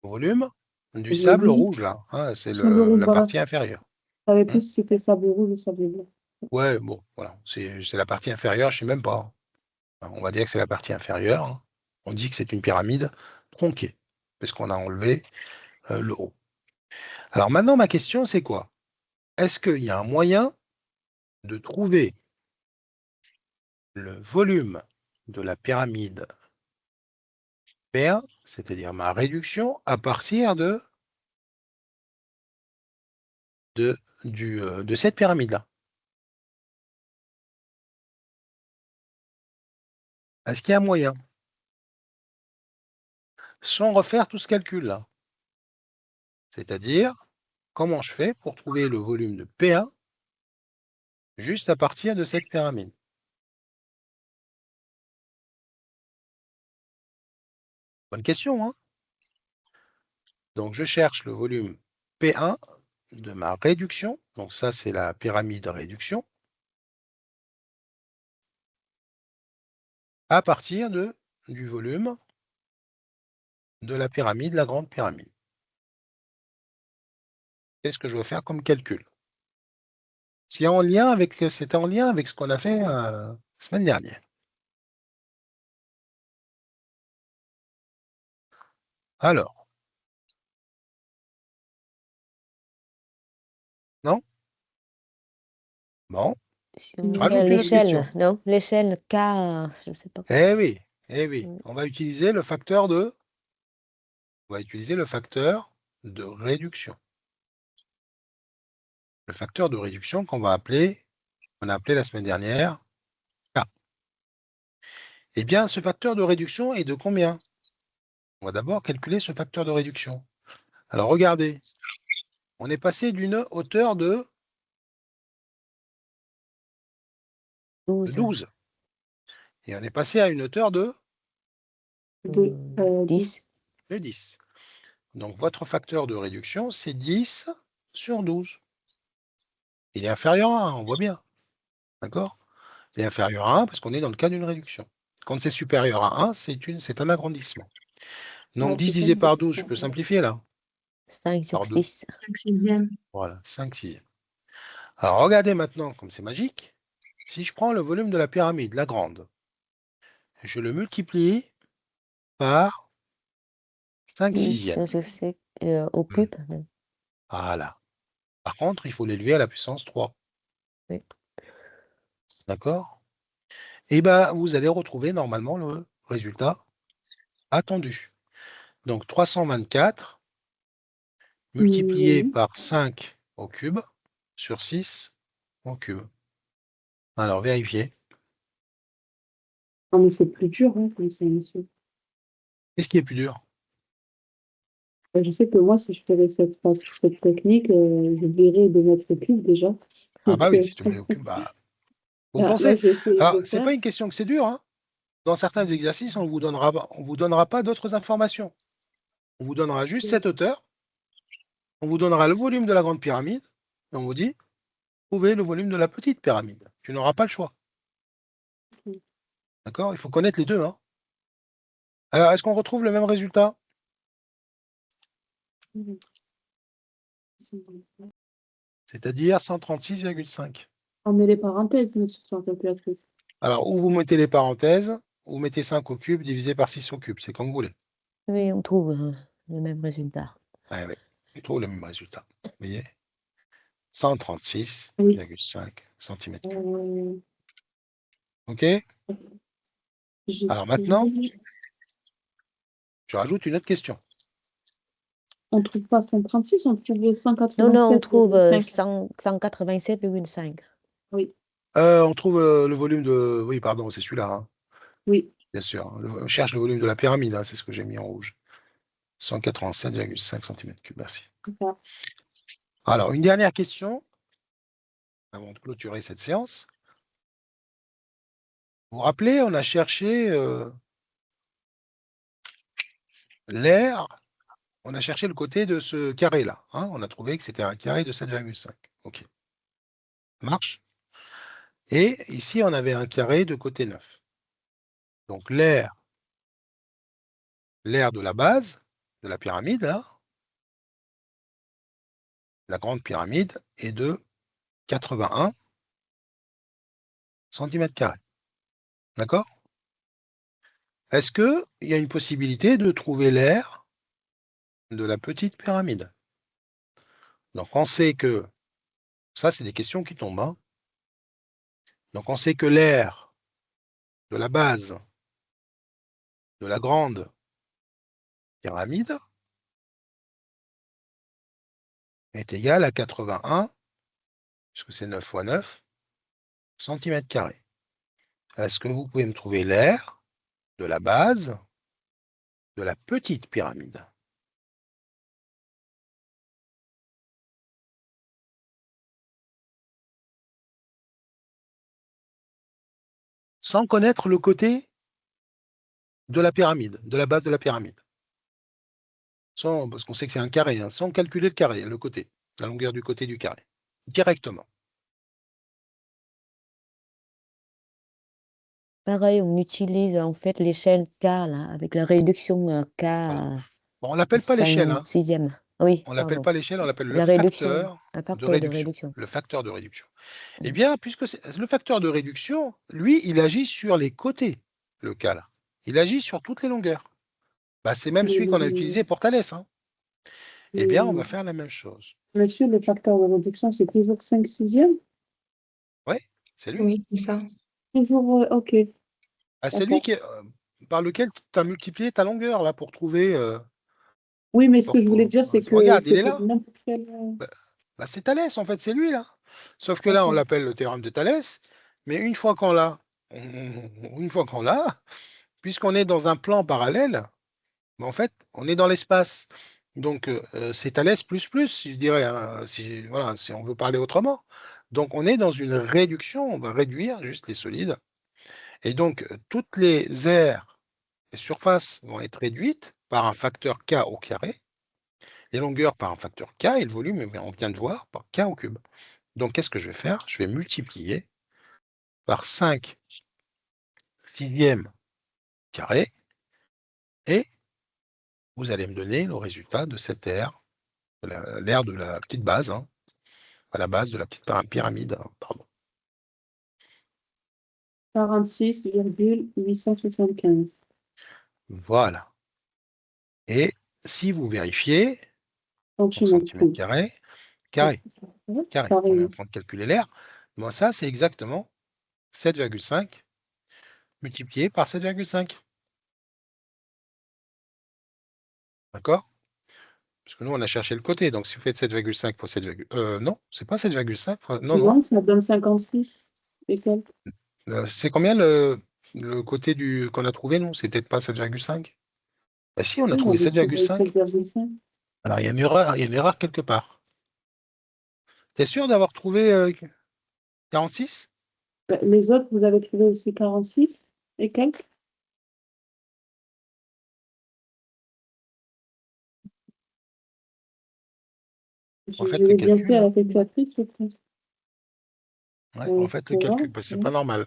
Volume du
Je
sable
dis-
rouge, là. Hein, c'est
Sable rouge,
la
voilà.
partie inférieure.
Je savais plus si c'était sable rouge ou sable blanc.
Ouais, bon, voilà. C'est la partie inférieure, je ne sais même pas. Enfin, on va dire que c'est la partie inférieure. Hein. On dit que c'est une pyramide tronquée, parce qu'on a enlevé le haut. Alors maintenant, ma question, c'est quoi? Est-ce qu'il y a un moyen de trouver le volume de la pyramide P1, c'est-à-dire ma réduction, à partir de cette pyramide-là? Est-ce qu'il y a un moyen? Sans refaire tout ce calcul-là. C'est-à-dire, comment je fais pour trouver le volume de P1 juste à partir de cette pyramide? Bonne question, hein? Donc, je cherche le volume P1 de ma réduction. Donc, ça, c'est la pyramide réduction. À partir du volume de la pyramide, la grande pyramide. Qu'est-ce que je dois faire comme calcul? C'était en lien avec ce qu'on a fait la semaine dernière. Alors. Non? Bon.
Si on
Rajoute
fait
une autre
l'échelle,
question.
non? L'échelle K, je ne sais pas.
Eh oui.
Mm.
On va utiliser le facteur de réduction. Le facteur de réduction qu'on a appelé la semaine dernière K. Eh bien, ce facteur de réduction est de combien? On va d'abord calculer ce facteur de réduction. Alors, regardez. On est passé d'une hauteur de
12.
12. Et on est passé à une hauteur de
10.
10. Donc, votre facteur de réduction, c'est 10 sur 12. Il est inférieur à 1, on voit bien. D'accord? Il est inférieur à 1 parce qu'on est dans le cas d'une réduction. Quand c'est supérieur à 1, c'est un agrandissement. Donc, 10 divisé par 12, je peux simplifier là.
5 sur
Par deux.
6.
5 sixièmes.
Voilà, 5 sixièmes. Alors, regardez maintenant, comme c'est magique, si je prends le volume de la pyramide, la grande, je le multiplie par 5 sixièmes.
Au cube.
Voilà. Par contre, il faut l'élever à la puissance 3.
Oui.
D'accord? Et bien, vous allez retrouver normalement le résultat attendu. Donc, 324 multiplié par 5 au cube sur 6 au cube. Alors, vérifiez.
Non, mais c'est plus dur, hein, comme ça, monsieur.
Qu'est-ce qui est plus dur?
Je sais que moi, si je ferais cette technique, j'oublierais de mettre le cube déjà.
Ah bah oui,
Donc,
si tu mets au cube, bah, vous
là,
pensez.
j'ai essayé de
Alors,
le
c'est
faire.
pas une question que c'est dur, hein. Dans certains exercices, on vous donnera pas d'autres informations. On vous donnera juste cette hauteur. On vous donnera le volume de la grande pyramide. Et on vous dit, trouver le volume de la petite pyramide. Tu n'auras pas le choix.
Ok.
D'accord? Il faut connaître les deux, hein. Alors, est-ce qu'on retrouve le même résultat?
Mhm.
C'est-à-dire 136,5.
On met les parenthèses, monsieur, sur la calculatrice.
Alors, ou vous mettez les parenthèses, ou vous mettez 5 au cube divisé par 6 au cube. C'est comme vous voulez.
Oui, on trouve le même résultat.
Ah oui, on trouve le même résultat. Vous voyez?
Oui.
136,5 cm3. OK?
J'ai
Alors maintenant,
trouvé-
je rajoute une autre question.
On trouve pas 136, on trouve
Non, non, on trouve
187,5.
187,5.
Oui,
On trouve le volume de... Oui, pardon, c'est celui-là, hein,
oui,
bien sûr. On cherche le volume de la pyramide, hein, c'est ce que j'ai mis en rouge. 187,5 cm3, merci.
c'est ça.
Alors, une dernière question, avant de clôturer cette séance. Vous vous rappelez, on a cherché l'air, on a cherché le côté de ce carré-là, hein. On a trouvé que c'était un carré de 7,5. OK. Ça marche? Et ici, on avait un carré de côté 9. Donc l'air de la base de la pyramide, là, la grande pyramide, est de 81 cm². D'accord? Est-ce qu'il y a une possibilité de trouver l'air de la petite pyramide? Donc on sait que, ça c'est des questions qui tombent, hein. Donc on sait que l'air de la base de la grande pyramide est égal à 81, puisque c'est 9 fois 9, cm². Est-ce que vous pouvez me trouver l'air de la base de la petite pyramide? Sans connaître le côté de la pyramide, de la base de la pyramide. Parce qu'on sait que c'est un carré, hein, sans calculer le carré, le côté, la longueur du côté du carré, directement.
Pareil, on utilise en fait l'échelle K là, avec la réduction K
Voilà.
à
Bon, on l'appelle pas l'échelle, hein.
5/6. Oui,
On l'appelle
pardon.
pas l'échelle, on l'appelle le
La réduction,
facteur
un
de
facteur de
réduction.
réduction.
Le facteur de réduction. Eh
Mm.
bien, puisque c'est le facteur de réduction, lui, il agit sur les côtés, le K là. Il agit sur toutes les longueurs. Bah, c'est même celui qu'on a utilisé pour Thalès, hein. Eh bien, on va faire la même chose.
Monsieur, le facteur de réduction, c'est toujours 5 sixièmes?
Oui, c'est lui.
Oui, c'est ça.
Toujours, ok.
Ah, c'est lui
D'accord.
par lequel tu as multiplié ta longueur là pour trouver.
Oui, mais ce que je voulais dire, c'est que
Regarde, il
c'est
est
pour
là.
n'importe quel.
Bah, c'est Thalès, en fait, c'est lui là. Sauf que là, on
D'accord.
l'appelle le théorème de Thalès, mais une fois qu'on l'a, puisqu'on est dans un plan parallèle, bah, en fait, on est dans l'espace. Donc, c'est Thalès plus plus, je dirais, hein, si, voilà, si on veut parler autrement. Donc, on est dans une réduction, on va réduire juste les solides. Et donc, toutes les aires, les surfaces vont être réduites par un facteur K au carré, les longueurs par un facteur K et le volume, on vient de voir, par K au cube. Donc, qu'est-ce que je vais faire? Je vais multiplier par 5 sixièmes carré et vous allez me donner le résultat de cette aire, l'aire de la petite base, hein, à la base de la petite pyramide, hein, pardon.
46,875.
Voilà. Et si vous vérifiez, en
Centimètres
centimètres
cubes.
carrés,
Ouais,
carré, on est en
pareil.
train de calculer l'air, moi ça c'est exactement 7,5 multiplié par 7,5. D'accord? Parce que nous, on a cherché le côté. Donc, si vous faites 7,5 fois 7, non, c'est pas 7,5 non, non.
Non, ça donne 56. Et quelques.
C'est combien le côté qu'on a trouvé, non? C'est peut-être pas 7,5? Bah si, on a
Oui, on
trouvé
avait trouvé
7,5.
7,5.
Alors, il y a une erreur quelque part. T'es sûr d'avoir trouvé 46?
Les autres, vous avez trouvé aussi 46 et quelques?
En
Je
fait, le
l'ai bien
calcul,
fait à
là,
la calculatrice, je pense.
Ouais,
Oui,
en fait, le
tu vois,
calcul, c'est pas normal.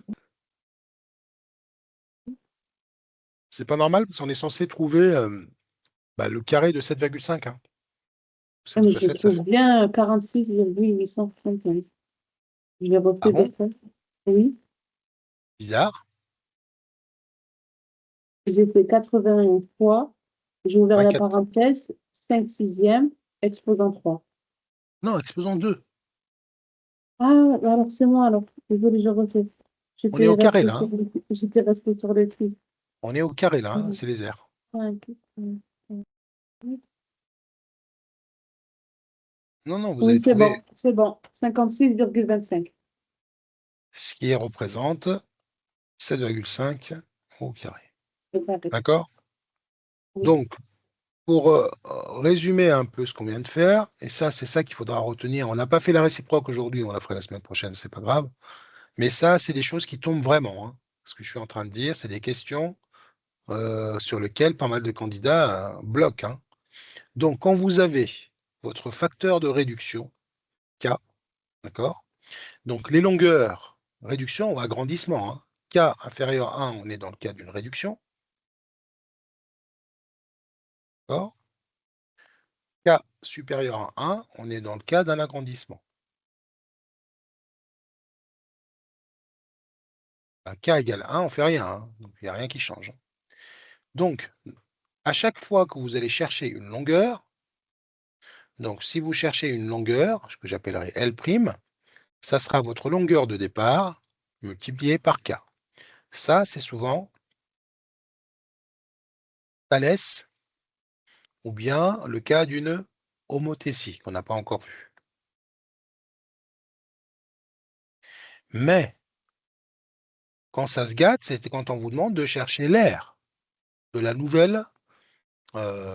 C'est pas normal parce qu'on est censé trouver le carré de 7,5. Hein. 7
mais
fois
je
7, ça
trouve
fait.
bien 46,875. Je l'ai
Ah
refait
bon?
deux fois. Oui,
Bizarre.
j'ai fait 81 fois. J'ai ouvert
Ouais,
la parenthèse, 5 sixièmes, exposant 3.
Non, exposant 2.
Ah, alors c'est moi, alors. Désolée, je refais.
On est au carré là. Hein.
J'étais restée sur le truc.
On est au carré là, hein, c'est les airs.
5,
Non, vous
oui,
allez
c'est
trouver
bon, c'est bon. 56,25.
ce qui représente 7,5 au carré.
C'est pareil.
D'accord?
Oui.
Donc, pour résumer un peu ce qu'on vient de faire, et ça, c'est ça qu'il faudra retenir. On n'a pas fait la réciproque aujourd'hui, on la fera la semaine prochaine, c'est pas grave. Mais ça, c'est des choses qui tombent vraiment. Hein. Ce que je suis en train de dire, c'est des questions sur lesquelles pas mal de candidats bloquent. Hein. Donc, quand vous avez votre facteur de réduction, K, d'accord? Donc, les longueurs, réduction ou agrandissement. Hein. K inférieur à 1, on est dans le cas d'une réduction. D'accord? K supérieur à 1, on est dans le cas d'un agrandissement. K égale 1, on ne fait rien. Hein. Donc, il n'y a rien qui change. Hein. Donc, à chaque fois que vous allez chercher une longueur, donc si vous cherchez une longueur, ce que j'appellerai L', ça sera votre longueur de départ multipliée par K. Ça, c'est souvent Thalès ou bien le cas d'une homothétie qu'on n'a pas encore vue. Mais quand ça se gâte, c'est quand on vous demande de chercher l'aire de la nouvelle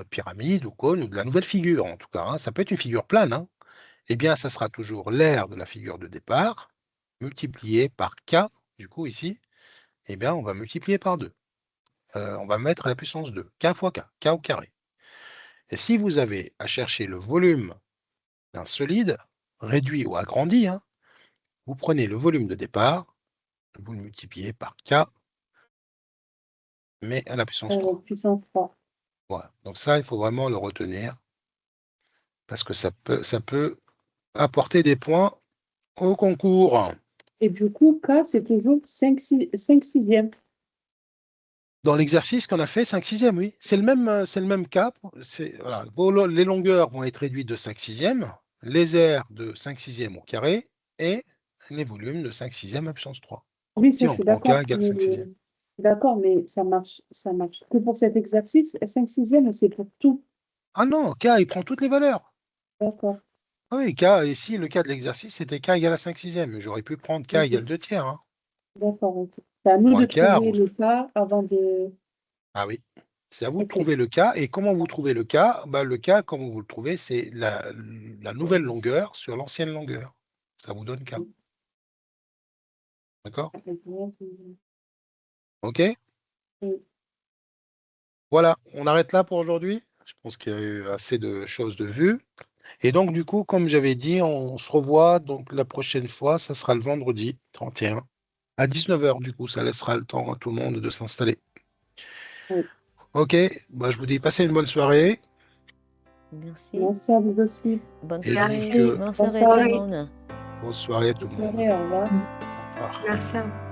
pyramide ou cône ou de la nouvelle figure en tout cas. Hein. Ça peut être une figure plane. Hein. Eh bien, ça sera toujours l'aire de la figure de départ multiplié par K. Du coup, ici, eh bien, on va multiplier par 2. On va mettre à la puissance 2. K fois K, K au carré. Et si vous avez à chercher le volume d'un solide, réduit ou agrandi, hein, vous prenez le volume de départ, vous le multipliez par K, mais à la puissance 3.
Puissance 3.
Voilà. Donc ça, il faut vraiment le retenir, parce que ça peut apporter des points au concours.
Et du coup, K, c'est toujours 5 sixièmes.
Dans l'exercice qu'on a fait, 5 sixièmes, oui. C'est le même cas. Voilà. Les longueurs vont être réduites de 5 sixièmes, les aires de 5 sixièmes au carré et les volumes de 5 sixièmes à puissance 3.
Oui,
Si
ça, je
on
suis
prend K
d'accord.
égale 5 sixièmes.
D'accord, mais ça marche que pour cet exercice. 5 sixièmes, c'est pour tout.
Ah non, K, il prend toutes les valeurs.
D'accord.
Ah oui, K, ici, le cas de l'exercice, c'était K égale à 5 sixièmes. J'aurais pu prendre K égale 2 tiers. Hein.
D'accord. Ok. C'est à nous
Ou un
de
quart.
trouver le K avant de.
Ah oui. C'est à vous de
Ok.
trouver le K. Et comment vous trouvez le K? Le K, comment vous le trouvez, c'est la nouvelle longueur sur l'ancienne longueur. Ça vous donne K. D'accord? OK?
Oui.
Voilà, on arrête là pour aujourd'hui. Je pense qu'il y a eu assez de choses de vues. Et donc, du coup, comme j'avais dit, on se revoit donc la prochaine fois, ça sera le vendredi 31 à 19 h. Du coup, ça laissera le temps à tout le monde de s'installer.
Oui.
OK, je vous dis passez une bonne soirée.
Merci.
Merci à vous aussi.
Bonne
Et
soirée.
donc,
Bonne soirée tout le monde.
bonne soirée à tout
Bonne
le monde.
soirée, au revoir.
Au revoir.
Merci à vous.